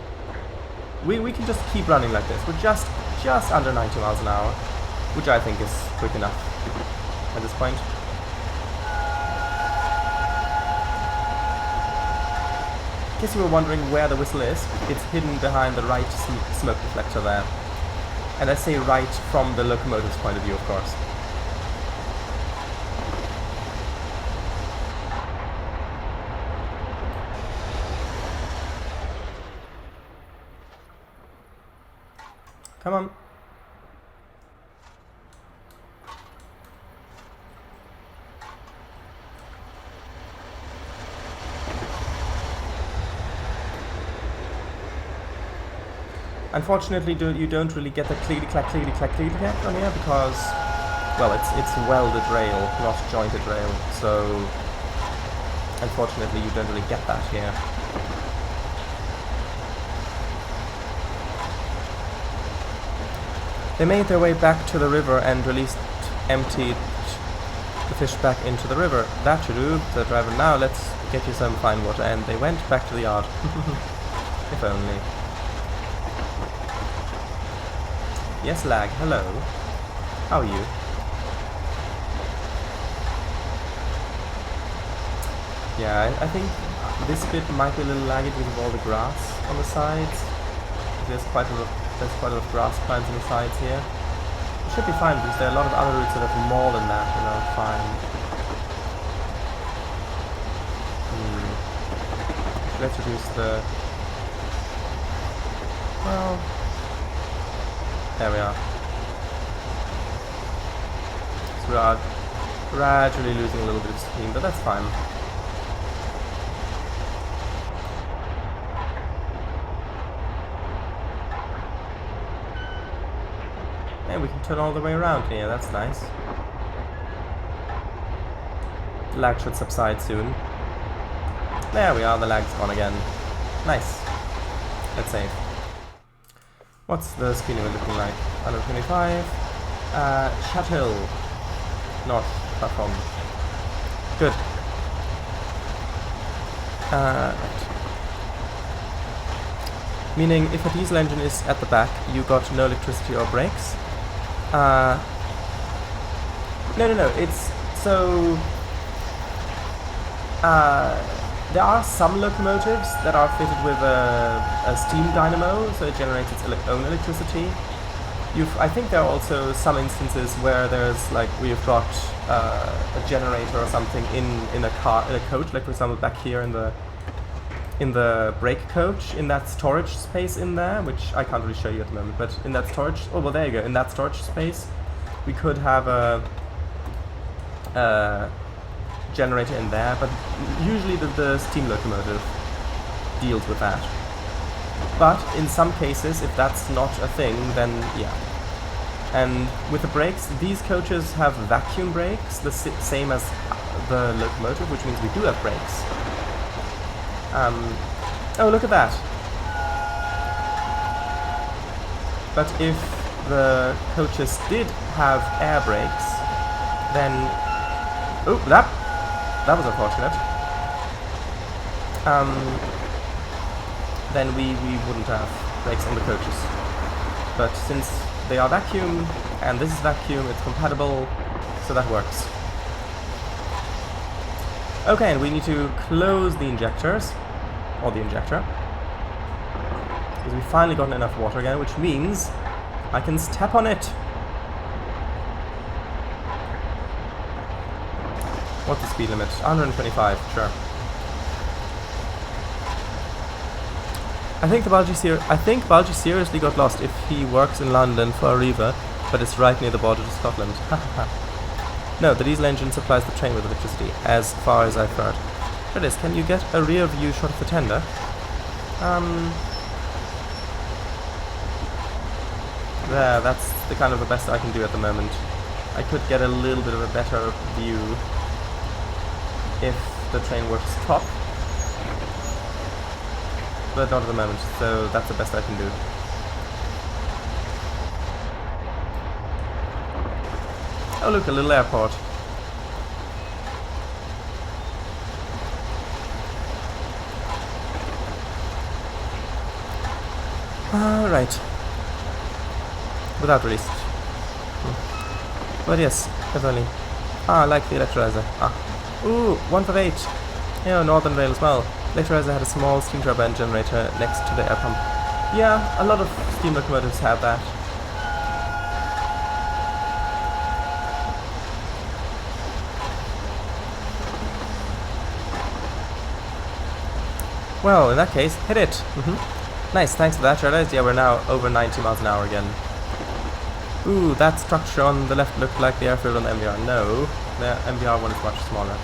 can just keep running like this. We're just under 90 miles an hour, which I think is quick enough at this point. In case you were wondering where the whistle is, it's hidden behind the right smoke deflector there. And I say right from the locomotive's point of view, of course. Come on. Unfortunately, you don't really get the clickety-clack, clickety-clack, clickety-clack on here because, well, it's welded rail, not jointed rail, so unfortunately you don't really get that here. They made their way back to the river and emptied the fish back into the river. That should do, the driver. Now let's get you some fine water. And they went back to the yard. If only. Yes, lag. Hello. How are you? Yeah, I think this bit might be a little laggy because of all the grass on the sides. There's quite a lot of grass plants on the sides here. It should be fine because there are a lot of other routes that have more than that, and are fine. Let's reduce the... Well... There we are. So we are gradually losing a little bit of steam, but that's fine. And we can turn all the way around here, that's nice. The lag should subside soon. There we are, the lag's gone again. Nice. Let's save. What's the speed limit looking like? 125. Chateau. North platform. Good. Right. Meaning, if a diesel engine is at the back, you got no electricity or brakes. No, it's... So... there are some locomotives that are fitted with a steam dynamo, so it generates its own electricity. I think there are also some instances where there's like we've got a generator or something in a coach, like for example back here in the brake coach, in that storage space in there, which I can't really show you at the moment, but in that storage, oh well, there you go, in that storage space we could have a generator in there, but usually the steam locomotive deals with that. But in some cases, if that's not a thing, then yeah. And with the brakes, these coaches have vacuum brakes, the same as the locomotive, which means we do have brakes. Oh, look at that. But if the coaches did have air brakes, then... Oh, that was unfortunate. then we wouldn't have brakes on the coaches. But since they are vacuum, and this is vacuum, it's compatible, so that works. Okay, and we need to close the injectors, or the injector, because we finally gotten enough water again, which means I can step on it. What's the speed limit? 125, sure. I think Balji seriously got lost if he works in London for Arriva, but it's right near the border to Scotland. No, the diesel engine supplies the train with electricity, as far as I've heard. Sure it is. Can you get a rear view shot of the tender? There, that's the kind of the best I can do at the moment. I could get a little bit of a better view if the train were to stop, but not at the moment, so that's the best I can do. Oh look, a little airport. Right. Without release. But yes, definitely. I like the electrolyzer. Ooh, 158. Yeah, Northern Rail as well. Electrolyzer had a small steam turbine generator next to the air pump. Yeah, a lot of steam locomotives have that. Well, in that case, hit it! Nice, thanks for that, realized. Yeah, we're now over 90 miles an hour again. Ooh, that structure on the left looked like the airfield on the MVR. No, the MVR one is much smaller.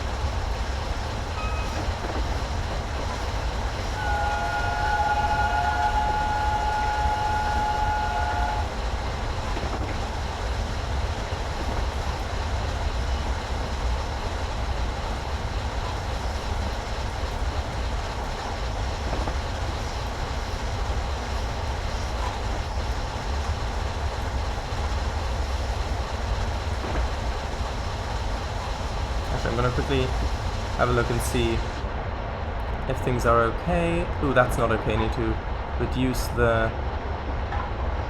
I'm gonna quickly have a look and see if things are okay. Ooh, that's not okay. I need to reduce the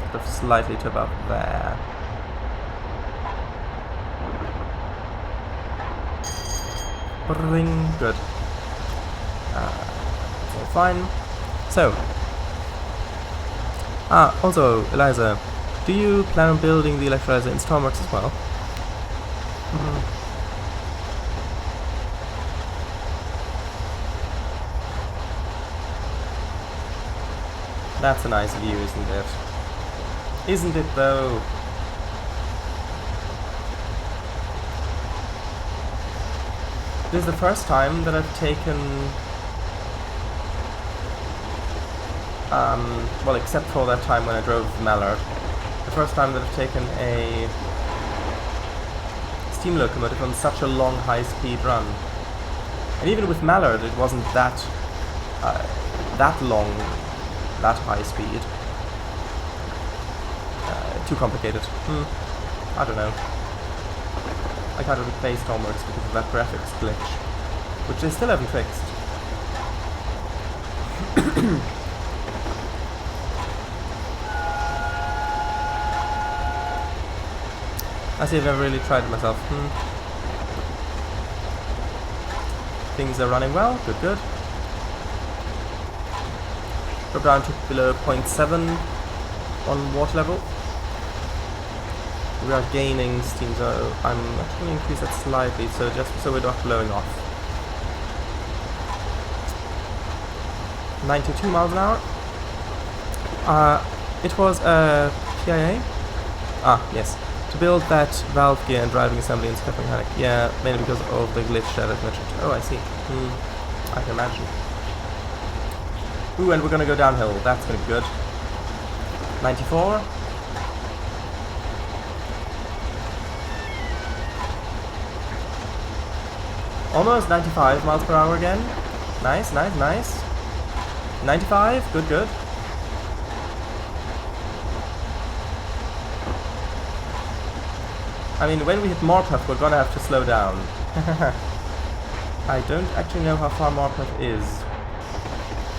stuff slightly to about there. Bring, good. It's all fine. So, also, Eliza, do you plan on building the electrolyzer in Stormworks as well? That's a nice view, isn't it? Isn't it though? This is the first time that I've taken, well, except for that time when I drove Mallard, the first time that I've taken a steam locomotive on such a long high-speed run. And even with Mallard, it wasn't that long. That high speed. Too complicated. I don't know. I can't replace Stormworks because of that graphics glitch, which they still haven't fixed. I see, I've never really tried it myself. Things are running well. Good, good. Drop down to below 0.7 on water level. We are gaining steam, so I'm actually going to increase that slightly, so just so we're not blowing off. 92 miles an hour. It was a PIA. Yes. To build that valve gear and driving assembly in Scotland mechanic. Yeah, mainly because of the glitch that I've mentioned. Oh, I see. I can imagine. Ooh, and we're gonna go downhill. That's gonna be good. 94. Almost 95 miles per hour again. Nice, nice, nice. 95. Good, good. I mean, when we hit Morpeth, we're gonna have to slow down. I don't actually know how far Morpeth is.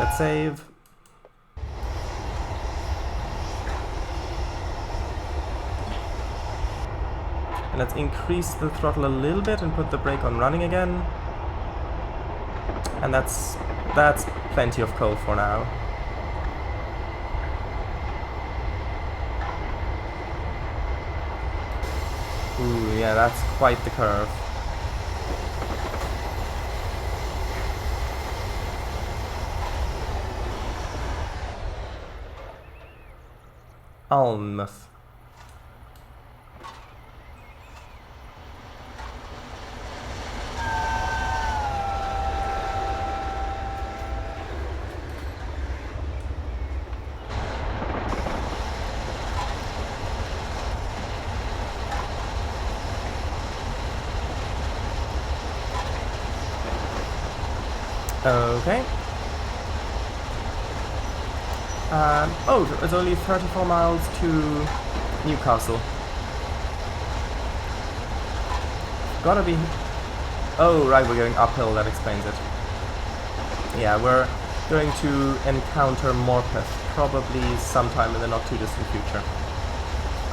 Let's save. And let's increase the throttle a little bit and put the brake on running again. And that's plenty of coal for now. Ooh, yeah, that's quite the curve. Almost. Okay. Oh, it's only 34 miles to Newcastle. Gotta be... Oh, right, we're going uphill, that explains it. Yeah, we're going to encounter Morpeth, probably sometime in the not too distant future.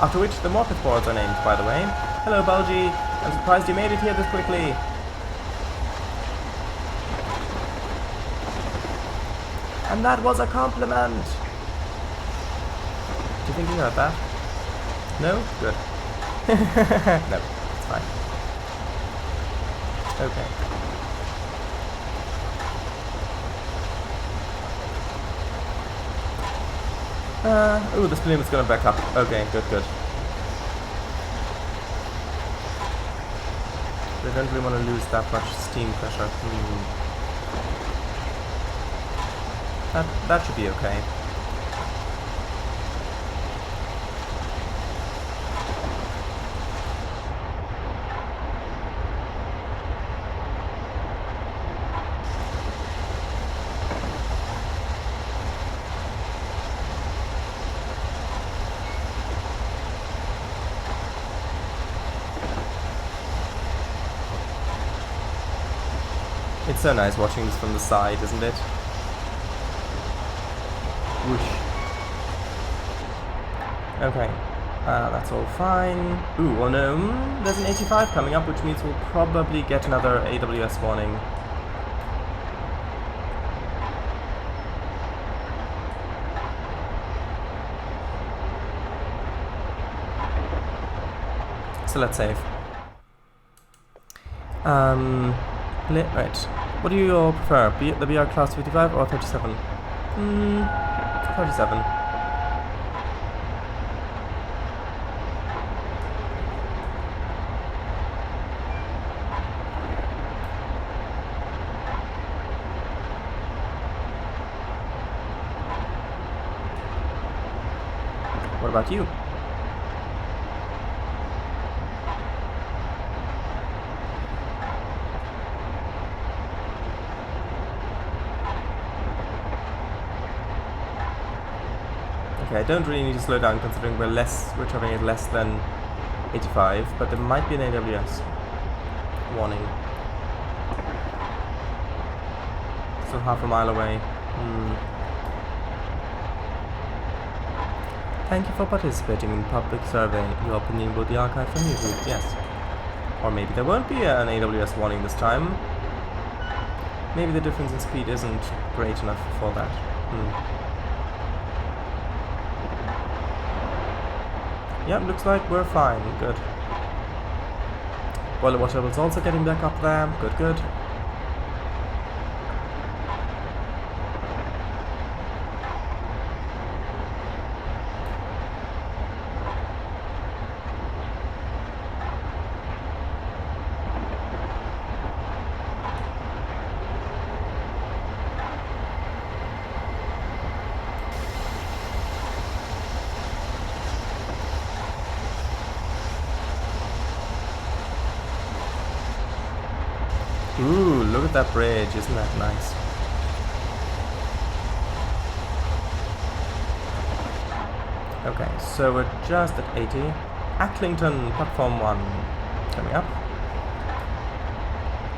After which the Morpeth boards are named, by the way. Hello, Bulgy. I'm surprised you made it here this quickly. And that was a compliment! Do you think you heard that? No? Good. No, it's fine. Okay. Ooh, this balloon is gonna back up. Okay, good, good. They don't really want to lose that much steam pressure. That should be okay. It's so nice watching this from the side, isn't it? Whoosh. Okay, that's all fine. Ooh, well no, there's an 85 coming up, which means we'll probably get another AWS warning. So let's save. Right, what do you all prefer? The BR class 55 or 37? 37. What about you? Okay, I don't really need to slow down considering we're traveling at less than 85, but there might be an AWS warning. Still half a mile away. Thank you for participating in public survey. Your opinion will be archived from YouTube. Yes. Or maybe there won't be an AWS warning this time. Maybe the difference in speed isn't great enough for that. Yep, looks like we're fine. Good. Boiler water was also getting back up there. Good, good. Ooh, look at that bridge, isn't that nice? Okay, so we're just at 80. Acklington, platform 1, coming up.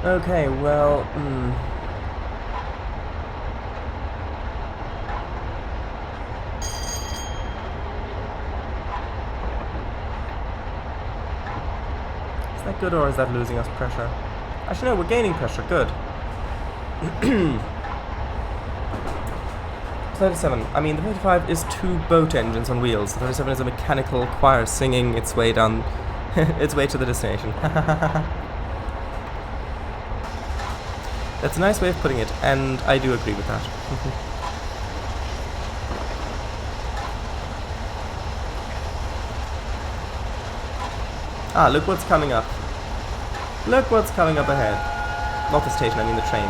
Okay, well, that good or is that losing us pressure? Actually, no, we're gaining pressure. Good. 37. I mean, the 35 is 2 boat engines on wheels. The 37 is a mechanical choir singing its way down, its way to the destination. That's a nice way of putting it, and I do agree with that. Ah, look what's coming up. Look what's coming up ahead. Not the station, I mean the train.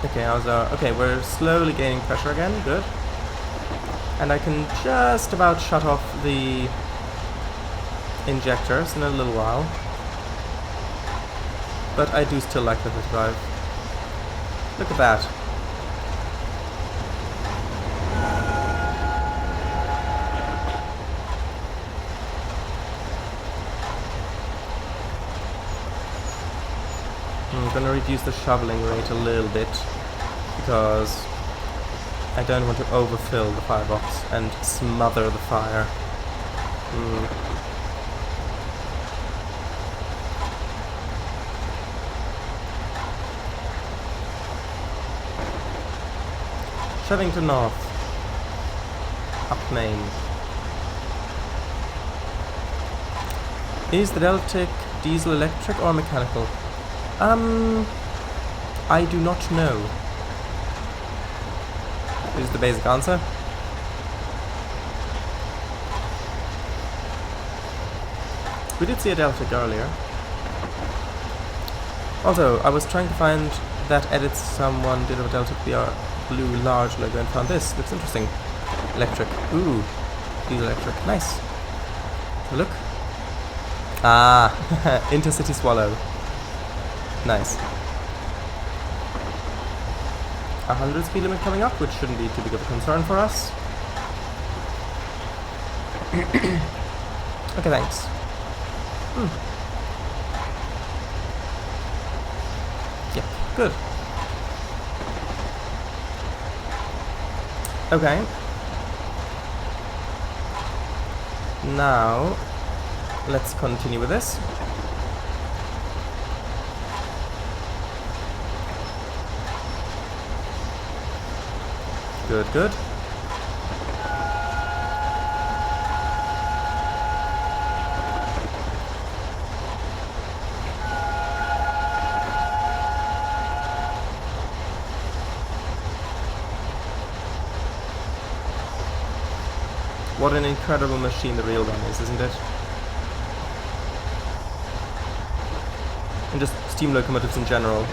Okay, okay, we're slowly gaining pressure again, good. And I can just about shut off the injectors in a little while. But I do still like the 55. Look at that. I'm going to reduce the shoveling rate a little bit because I don't want to overfill the firebox and smother the fire. Shoving to north. Up Main. Is the Deltic diesel electric or mechanical? I do not know. Is the basic answer. We did see a Deltic earlier. Also, I was trying to find that edit someone did of a Deltic BR blue large logo and found this. Looks interesting. Electric. Ooh. Diesel electric. Nice. Have a look. Ah. Intercity Swallow. Nice. 100 speed limit coming up, which shouldn't be too big of a concern for us. Okay, thanks. Yep, good. Okay. Now, let's continue with this. Good, good. What an incredible machine the real one is, isn't it? And just steam locomotives in general.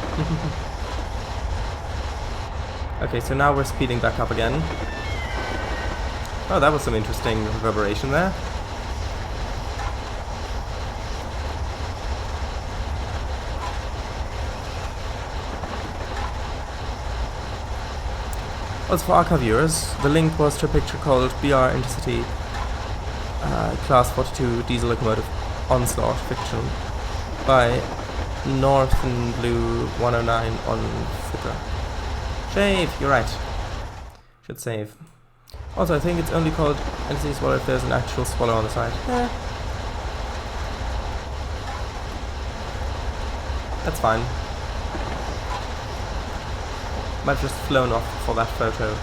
Okay, so now we're speeding back up again. Oh, that was some interesting reverberation there. Also, for archive viewers, the link was to a picture called BR Intercity Class 42 Diesel Locomotive Onslaught Fiction by North and Blue 109 on Flickr. Save, you're right. Should save. Also, I think it's only called Intercity Swallow if there's an actual swallow on the side. That's fine. Might have just flown off for that photo.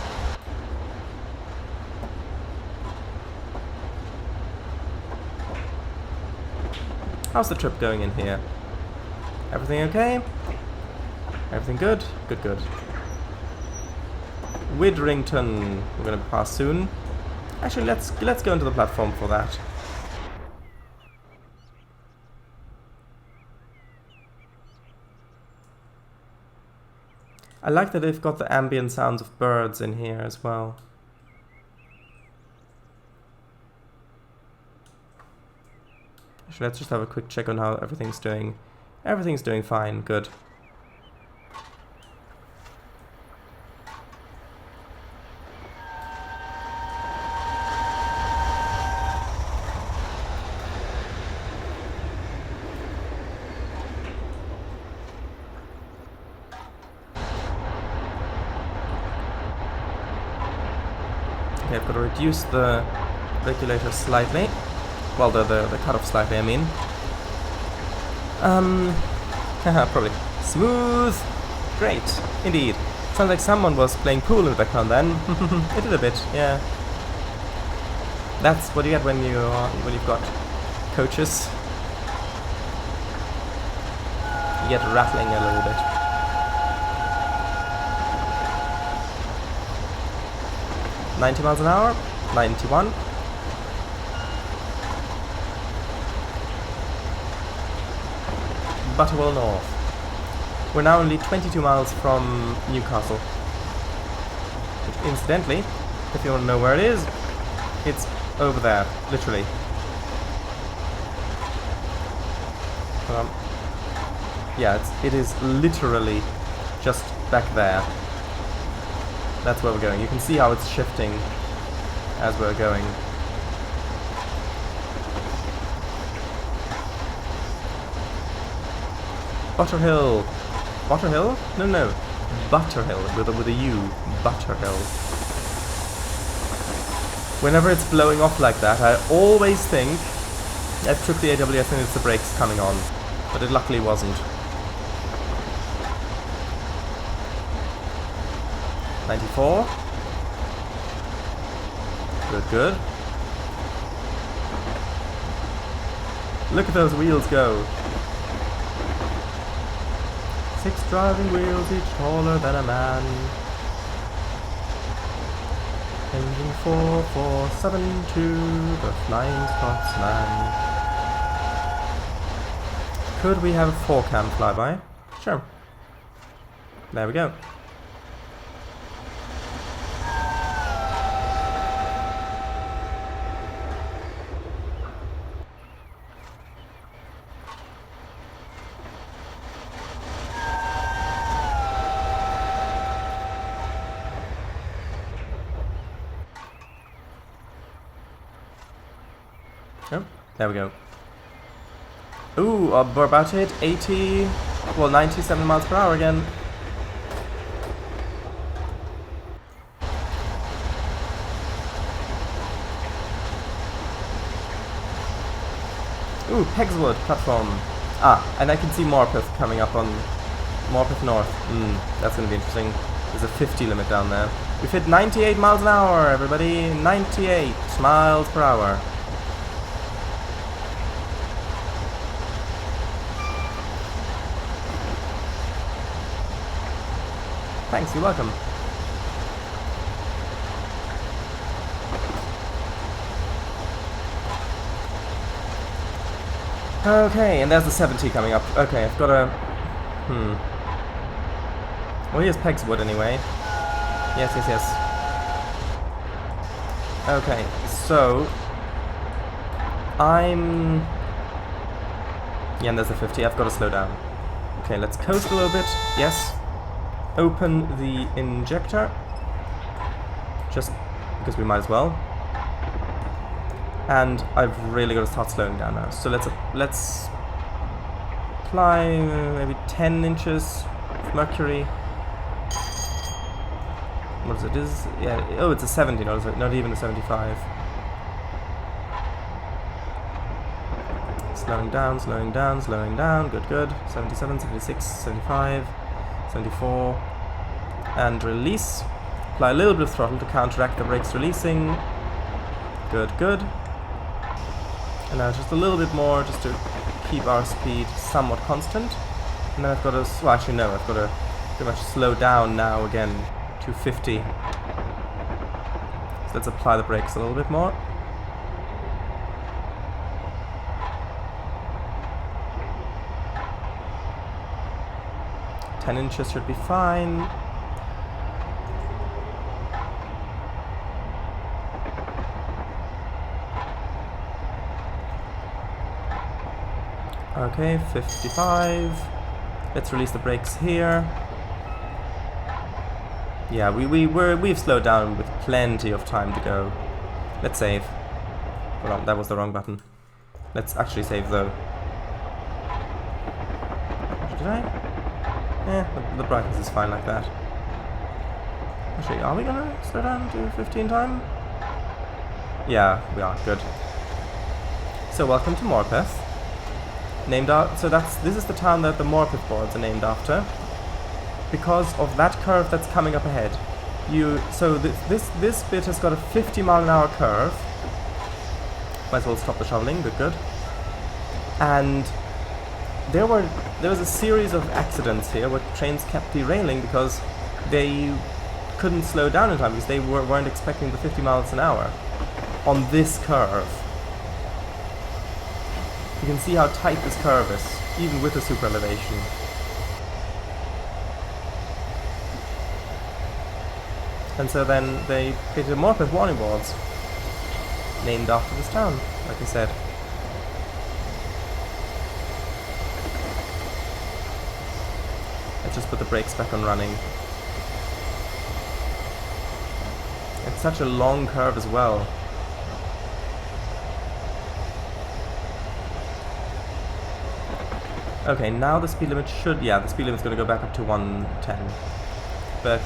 How's the trip going in here? Everything okay? Everything good? Good, good. Widrington, we're gonna pass soon. Actually, let's go into the platform for that. I like that they've got the ambient sounds of birds in here as well. Actually, let's just have a quick check on how everything's doing. Everything's doing fine, good. Okay, I've got to reduce the regulator slightly. Well, the cutoff slightly, I mean. Probably. Smooth! Great, indeed. Sounds like someone was playing pool in the background then. It did a bit, yeah. That's what you get when you've got coaches. You get rattling a little bit. $90 miles an hour, 91. Butterwell North. We're now only 22 miles from Newcastle. Which, incidentally, if you want to know where it is, it's over there, literally. Yeah, it is literally just back there. That's where we're going. You can see how it's shifting as we're going. Butterhill. Butterhill? No. Butterhill with a U. Butterhill. Whenever it's blowing off like that, I always think I've took the AWS and it's the brakes coming on. But it luckily wasn't. 94. Good. Look at those wheels go. 6 driving wheels, each taller than a man. Engine 4472, the flying Scotsman. Could we have a 4-cam flyby? Sure. There we go. Oh, there we go. Ooh, we're about to hit 80, well, 97 miles per hour again. Ooh, Pegswood platform. Ah, and I can see Morpeth coming up on Morpeth North. That's going to be interesting. There's a 50 limit down there. We've hit 98 miles an hour, everybody. 98 miles per hour. Thanks, you're welcome. Okay, and there's the 70 coming up. Okay, I've got a... Well, here's Pegswood anyway. Yes. Okay, so... Yeah, and there's the 50. I've got to slow down. Okay, let's coast a little bit. Yes. Open the injector. Just because we might as well. And I've really got to start slowing down now. So let's apply maybe 10 inches of mercury. What is it? Oh, it's a 70, not even a 75. Slowing down. Good. 77, 76, 75, 74. And release. Apply a little bit of throttle to counteract the brakes releasing. Good. And now just a little bit more just to keep our speed somewhat constant. And then I've got to, well actually no, I've got to pretty much slow down now again to 50. So let's apply the brakes a little bit more. $10 inches should be fine. Okay, 55. Let's release the brakes here. Yeah, we've slowed down with plenty of time to go. Let's save. Hold on, that was the wrong button. Let's actually save though. Did I? The brightness is fine like that. Actually, are we gonna slow down to 15 time? Yeah, we are. Good. So welcome to Morpeth. Named out. So this is the town that the Morpeth boards are named after, because of that curve that's coming up ahead. So this bit has got a 50-mile-an-hour curve. Might as well stop the shoveling. Good. And there was a series of accidents here where trains kept derailing because they couldn't slow down in time because they weren't expecting the 50 miles an hour on this curve. You can see how tight this curve is, even with the super elevation. And so then they created Morpeth warning boards, named after this town, like I said. Let's just put the brakes back on running. It's such a long curve as well. Okay, now the speed limit the speed limit's going to go back up to 110. But,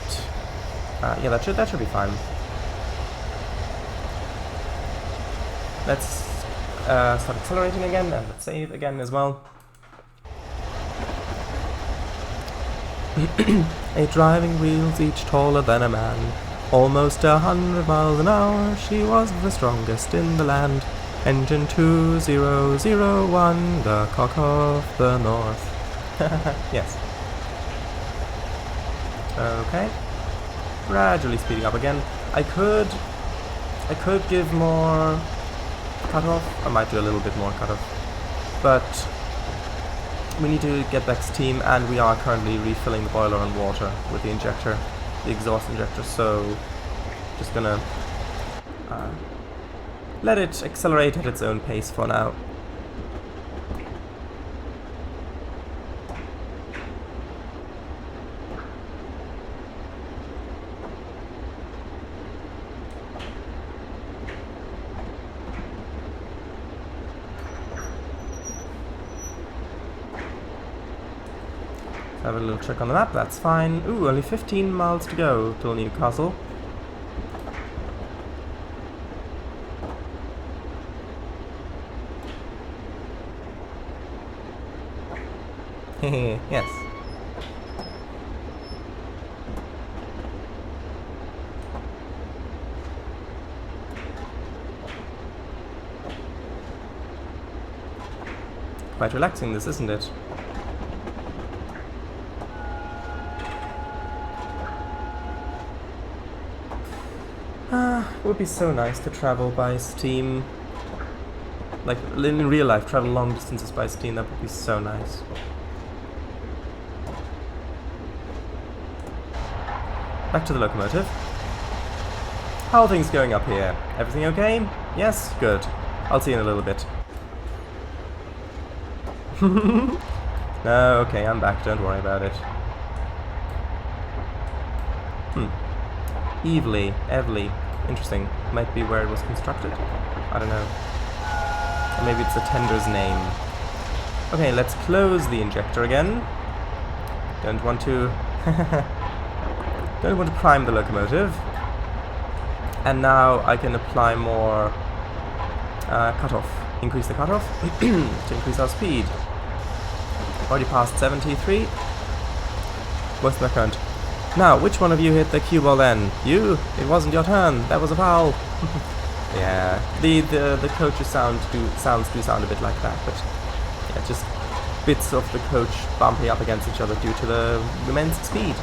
yeah, that should be fine. Let's start accelerating again, and let's save again as well. Eight driving wheels, each taller than a man. Almost 100 miles an hour, she was the strongest in the land. Engine 2001, the cock of the north. Yes. Okay. Gradually speeding up again. I could give more cutoff. I might do a little bit more cutoff. But we need to get back steam, and we are currently refilling the boiler on water with the injector, the exhaust injector, so just gonna let it accelerate at its own pace for now. Have a little check on the map, that's fine. Ooh, only 15 miles to go till Newcastle. Hehe, yes. Quite relaxing, this, isn't it? It would be so nice to travel by steam. Like, in real life, travel long distances by steam, that would be so nice. Back to the locomotive. How are things going up here? Everything okay? Yes? Good. I'll see you in a little bit. No, okay, I'm back, don't worry about it. Evely. Interesting. Might be where it was constructed. I don't know. Or maybe it's the tender's name. Okay, let's close the injector again. Don't want to prime the locomotive. And now I can apply more cutoff. Increase the cutoff to increase our speed. Already passed 73. What's my current? Now, which one of you hit the cue ball then? You? It wasn't your turn. That was a foul. Yeah, the coach's sounds do sound a bit like that, but yeah, just bits of the coach bumping up against each other due to the immense speed.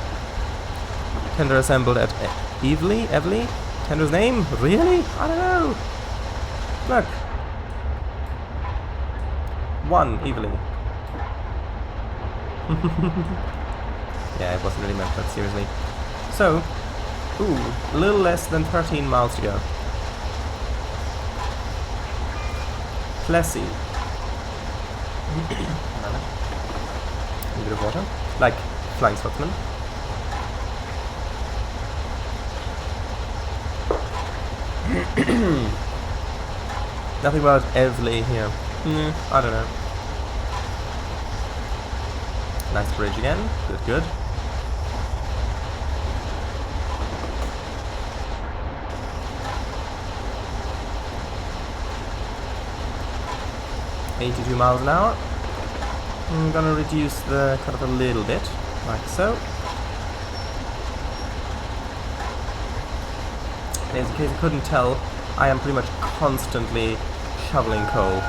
Tender assembled at Evely? Tender's name? Really? I don't know. Look. 1 Evely. Yeah, it wasn't really meant that seriously. So, ooh, a little less than 13 miles to go. Plessy. A bit of water. Like Flying Scotsman. Nothing about Evely here. I don't know. Nice bridge again. Good. 82 miles an hour. I'm gonna reduce the cutoff a little bit, like so. In case you couldn't tell, I am pretty much constantly shoveling coal.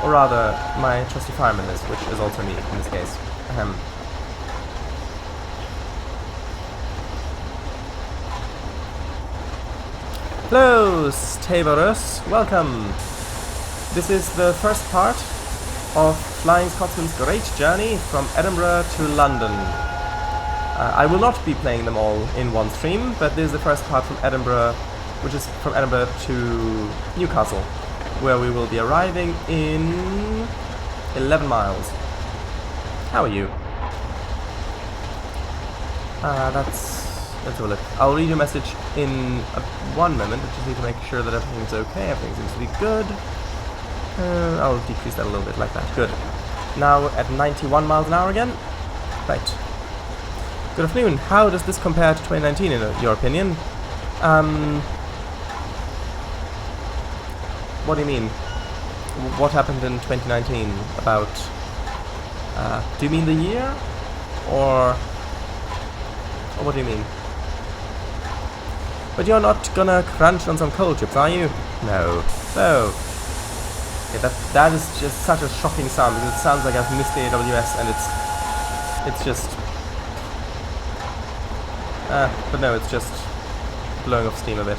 Or rather, my trusty fireman is, which is also me in this case. Ahem. Hello, Stavorus, welcome! This is the first part of Flying Scotsman's great journey from Edinburgh to London. I will not be playing them all in one stream, but this is the first part from Edinburgh, which is from Edinburgh to Newcastle, where we will be arriving in 11 miles. How are you? Let's have a look. I'll read your message in 1 moment. I just need to make sure that everything's okay. Everything seems to be good. I'll decrease that a little bit like that. Good. Now at 91 miles an hour again. Right. Good afternoon. How does this compare to 2019 in your opinion? What do you mean? What happened in 2019 about... do you mean the year? Or what do you mean? But you're not gonna crunch on some coal chips, are you? No. So... yeah, that is just such a shocking sound, because it sounds like I've missed the AWS and it's just... but no, it's just blowing off steam a bit.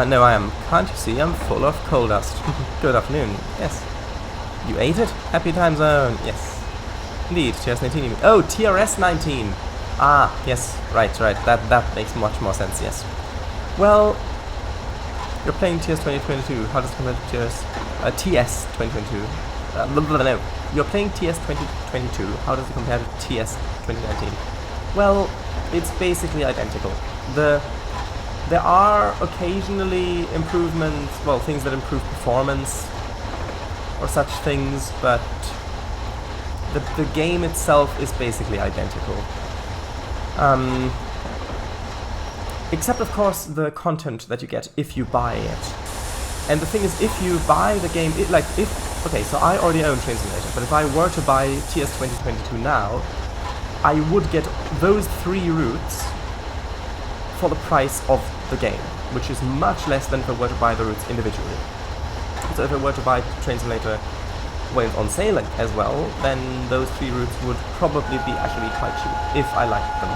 No, I am. Can't you see? I'm full of coal dust. Good afternoon. Yes. You ate it? Happy time zone. Yes. Indeed. TRS-19. Oh, TRS-19. Ah, yes. Right. That makes much more sense, yes. Well, you're playing TS 2022. How does it compare to TS 2022? No. You're playing TS 2022. How does it compare to TS 2019? Well, it's basically identical. There are occasionally improvements, well, things that improve performance or such things, but the game itself is basically identical. Except, of course, the content that you get if you buy it. And the thing is, if you buy the game, okay, so I already own Train Simulator, but if I were to buy TS 2022 now, I would get those 3 routes for the price of the game, which is much less than if I were to buy the routes individually. So if I were to buy Train Simulator when it's on sale as well, then those 3 routes would probably be actually quite cheap, if I liked them.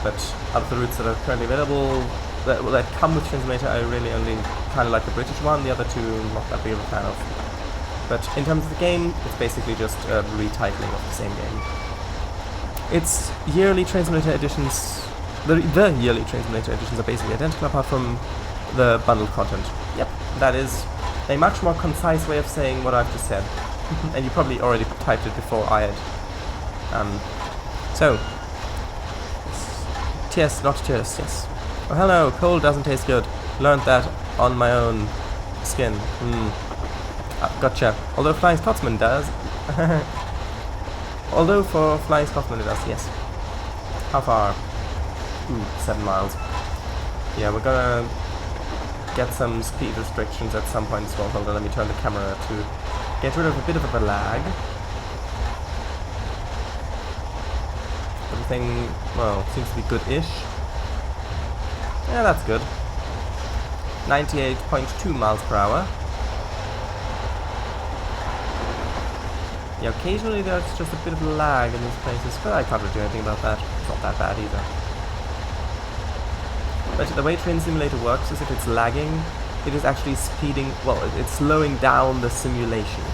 But out of the routes that are currently available, that come with Train Simulator, I really only kind of like the British one, the other 2 not that big of a fan of. But in terms of the game, it's basically just a retitling of the same game. Its yearly Train Simulator editions, the yearly Train Simulator editions are basically identical apart from the bundled content. Yep, that is a much more concise way of saying what I've just said. And you probably already typed it before I had. So, TS, not TS, yes. Oh hello, coal doesn't taste good. Learned that on my own skin. Gotcha. Although Flying Scotsman does. Although for Flying Scotsman it does, yes. How far? 7 miles. Yeah, we're gonna get some speed restrictions at some point as well. Hold on, let me turn the camera to get rid of a bit of the lag. Everything, well, seems to be good-ish. Yeah, that's good. 98.2 miles per hour. Yeah, occasionally there's just a bit of lag in these places, but I can't really do anything about that. It's not that bad either. But the way Train Simulator works is if it's lagging, it is actually speeding, well, it's slowing down the simulation.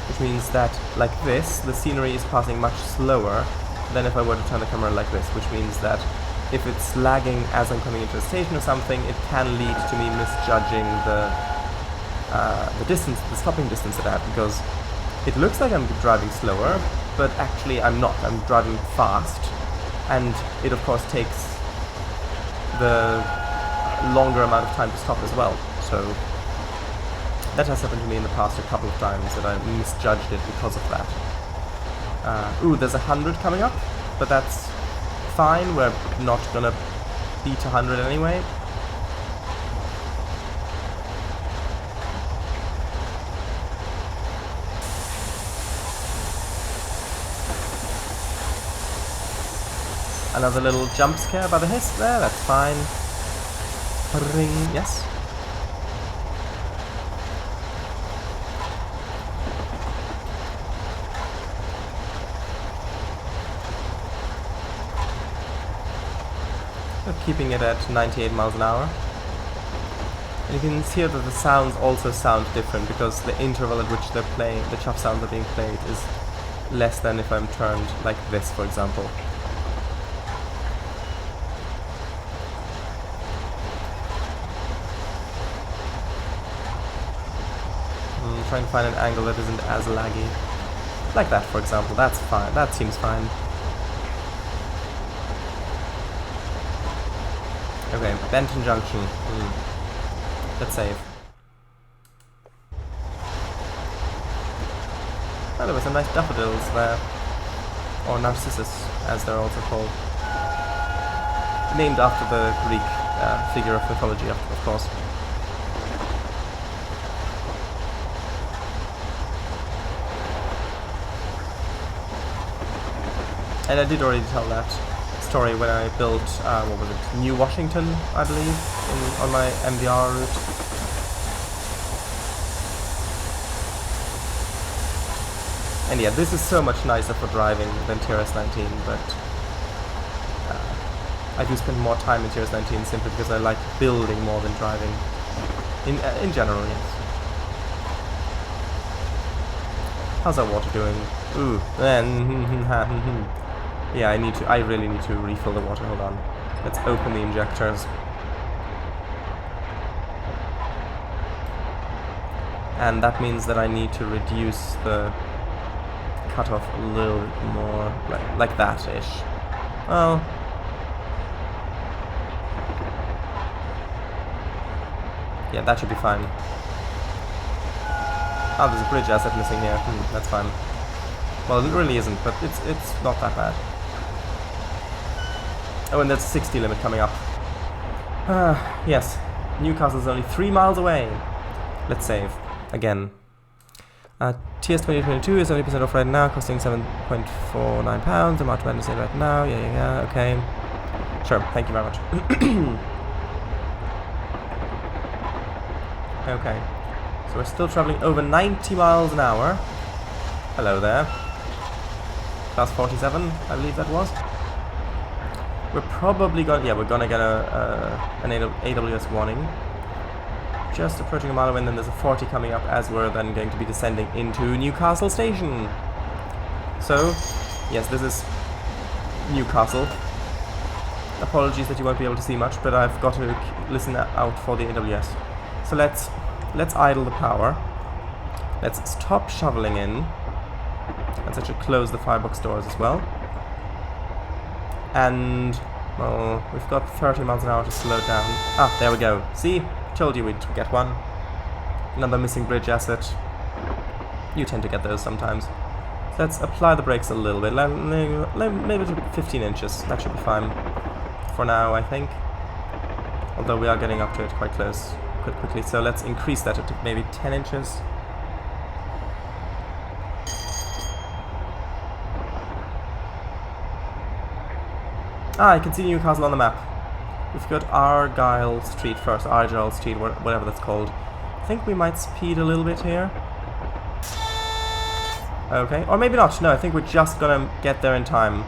Which means that, like this, the scenery is passing much slower than if I were to turn the camera like this, which means that if it's lagging as I'm coming into a station or something, it can lead to me misjudging the distance, the stopping distance that I have, because it looks like I'm driving slower, but actually I'm not. I'm driving fast, and it of course takes the longer amount of time to stop as well. So that has happened to me in the past a couple of times, that I misjudged it because of that. Ooh, there's 100 coming up, but that's fine. We're not gonna beat 100 anyway. Another little jump scare by the hiss there, that's fine. Ring, yes. We're keeping it at 98 miles an hour. And you can hear that the sounds also sound different because the interval at which they're playing, the chuff sounds are being played is less than if I'm turned like this, for example. Trying to find an angle that isn't as laggy. Like that, for example. That's fine. That seems fine. Okay, Benton Junction. Let's save. Oh, there were some nice daffodils there. Or narcissus, as they're also called. Named after the Greek figure of mythology, of course. And I did already tell that story when I built, what was it, New Washington, I believe, on my MVR route. And yeah, this is so much nicer for driving than TRS-19, but I do spend more time in TRS-19 simply because I like building more than driving, in general, yes. How's our water doing? Ooh, yeah, I really need to refill the water, hold on. Let's open the injectors. And that means that I need to reduce the cutoff a little bit more, like that-ish. Well, yeah, that should be fine. Oh, there's a bridge asset missing here. That's fine. Well, it really isn't, but it's not that bad. Oh, and there's a 60 limit coming up. Yes, Newcastle's only 3 miles away. Let's save. Again. TS 2022 is 70% off right now, costing £7.49. I'm out to say right now. Yeah, okay. Sure, thank you very much. Okay. So we're still traveling over 90 miles an hour. Hello there. Class 47, I believe that was. We're probably gonna, we're gonna get an AWS warning. Just approaching a mile away, and then there's a 40 coming up as we're then going to be descending into Newcastle Station. So, yes, this is Newcastle. Apologies that you won't be able to see much, but I've got to listen out for the AWS. So let's idle the power. Let's stop shoveling in. And that should close the firebox doors as well. And, well, we've got 30 miles an hour to slow down. Ah, there we go. See? Told you we'd get one. Another missing bridge asset. You tend to get those sometimes. So let's apply the brakes a little bit. Maybe to 15 inches. That should be fine. For now, I think. Although we are getting up to it quite close, quite quickly. So let's increase that to maybe 10 inches. Ah, I can see Newcastle on the map. We've got Argyle Street first, Argyle Street, whatever that's called. I think we might speed a little bit here. Okay, or maybe not. No, I think we're just gonna get there in time.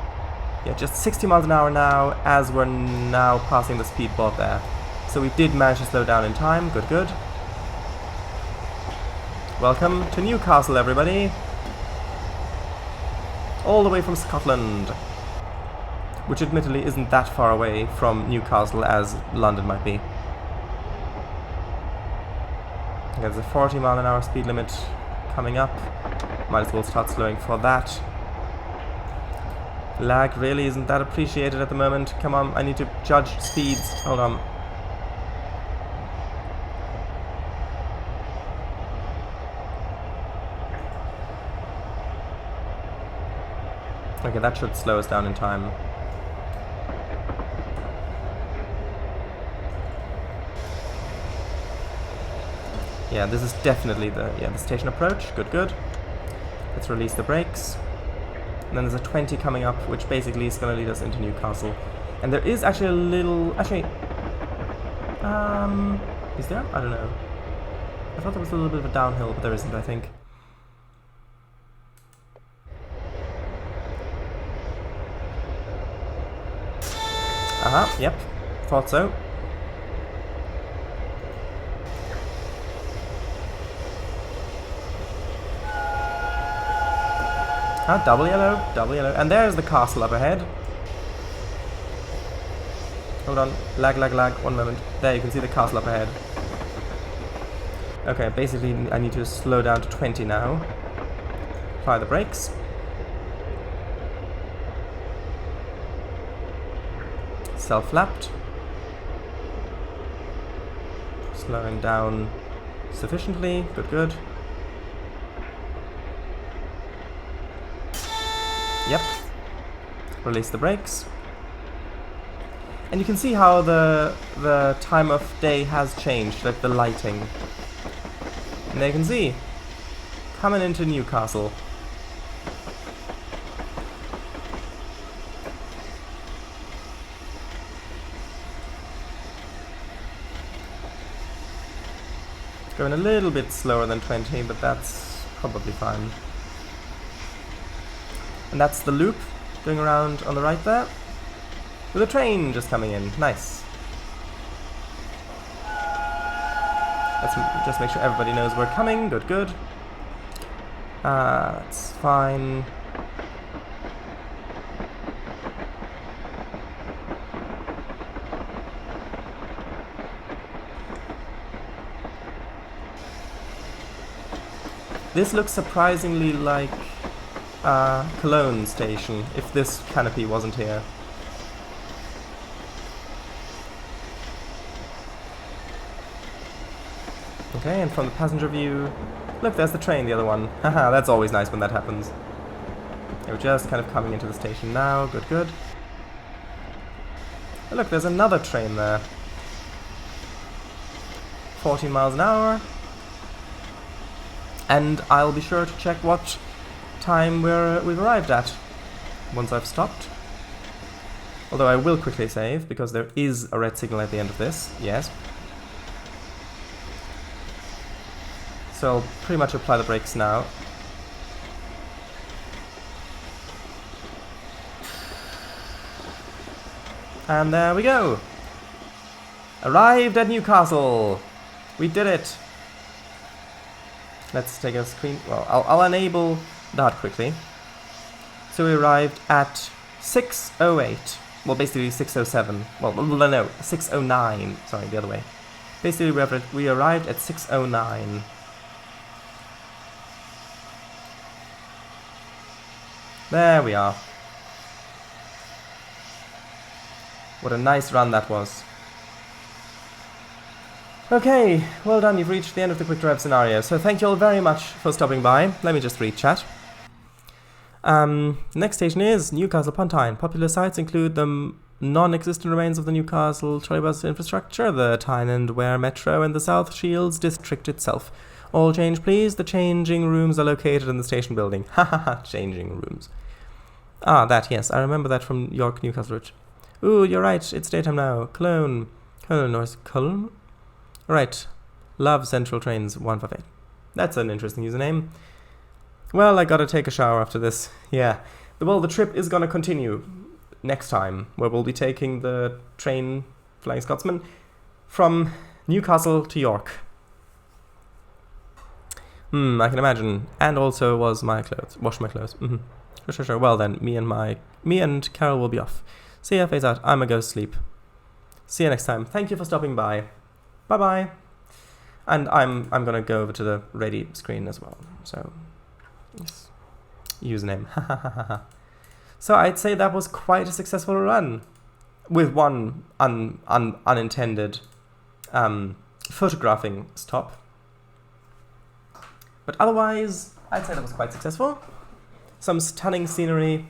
Yeah, just 60 miles an hour now, as we're now passing the speed board there. So we did manage to slow down in time. Good, good. Welcome to Newcastle, everybody. All the way from Scotland. Which admittedly isn't that far away from Newcastle as London might be. There's a 40 mile an hour speed limit coming up. Might as well start slowing for that. Lag really isn't that appreciated at the moment. Come on, I need to judge speeds. Hold on. Okay, that should slow us down in time. Yeah, this is definitely the station approach. Good, good. Let's release the brakes. And then there's a 20 coming up, which basically is going to lead us into Newcastle. And there is actually a little... Actually... is there? I don't know. I thought there was a little bit of a downhill, but there isn't, I think. Aha, yep. Thought so. Ah, double yellow, double yellow. And there's the castle up ahead. Hold on. Lag, lag, lag. One moment. There, you can see the castle up ahead. Okay, basically I need to slow down to 20 now. Apply the brakes. Self-lapped. Slowing down sufficiently. Good, good. Yep. Release the brakes. And you can see how the time of day has changed, like the lighting. And there you can see, coming into Newcastle. Going a little bit slower than 20, but that's probably fine. And that's the loop going around on the right there. With a train just coming in. Nice. Let's just make sure everybody knows we're coming. Good, good. That's fine. This looks surprisingly like Cologne station, if this canopy wasn't here. Okay, and from the passenger view, look, there's the train, the other one. Haha, that's always nice when that happens. Okay, we're just kind of coming into the station now. Good, good. Oh, look, there's another train there. 14 miles an hour. And I'll be sure to check what time we've arrived at once I've stopped. Although I will quickly save, because there is a red signal at the end of this. Yes. So I'll pretty much apply the brakes now. And there we go. Arrived at Newcastle. We did it. Let's take a screen. Well, I'll enable that quickly. So we arrived at 6:08. Well, basically 6:07. Well, no, 6:09. Sorry, the other way. Basically, we arrived at 6:09. There we are. What a nice run that was. Okay, well done, you've reached the end of the quick drive scenario. So thank you all very much for stopping by. Let me just read chat. Next station is Newcastle upon Tyne. Popular sites include the non-existent remains of the Newcastle trolleybus infrastructure, the Tyne and Ware Metro, and the South Shields district itself. All change, please. The changing rooms are located in the station building. Hahaha, changing rooms. Ah, that, yes. I remember that from York Newcastle route. Ooh, you're right. It's daytime now. Cologne. Cologne, or is it Cologne? Right. Love Central Trains 158. That's an interesting username. Well, I gotta take a shower after this. Yeah. Well, the trip is gonna continue next time, where we'll be taking the train, Flying Scotsman, from Newcastle to York. I can imagine. And also wash my clothes. Sure. Well then, me and Carol will be off. See ya, phase out. I'm a go sleep. See you next time. Thank you for stopping by. Bye bye. And I'm gonna go over to the ready screen as well. So, yes. Username. So I'd say that was quite a successful run, with one unintended photographing stop. But otherwise, I'd say that was quite successful. Some stunning scenery.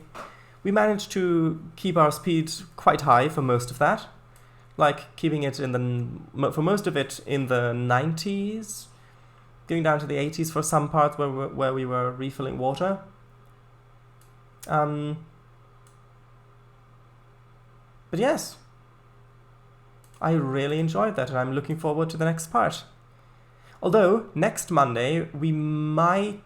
We managed to keep our speed quite high for most of that. Like, keeping it for most of it in the 90s, going down to the 80s for some parts where we were refilling water. But yes, I really enjoyed that, and I'm looking forward to the next part. Although, next Monday, we'll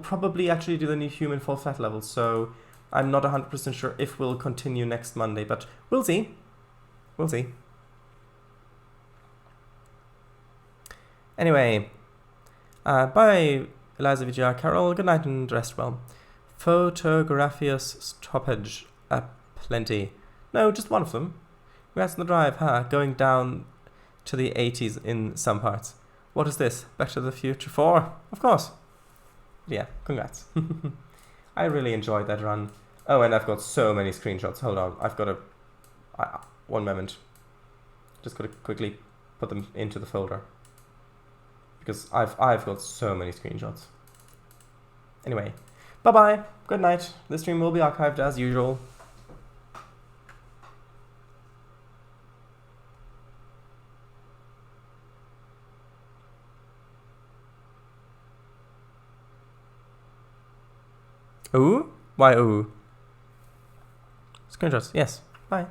probably actually do the new human fall flat levels, so I'm not 100% sure if we'll continue next Monday, but we'll see. We'll see. Anyway, bye, Eliza VGR Carol. Good night and rest well. Photographius stoppage. Plenty. No, just one of them. Congrats on the drive, huh? Going down to the 80s in some parts. What is this? Back to the Future 4? Of course. Yeah, congrats. I really enjoyed that run. Oh, and I've got so many screenshots. Hold on. I've got one moment. Just got to quickly put them into the folder. Because I've got so many screenshots. Anyway, bye-bye. Good night. This stream will be archived as usual. Ooh? Why ooh? Screenshots, yes. Bye.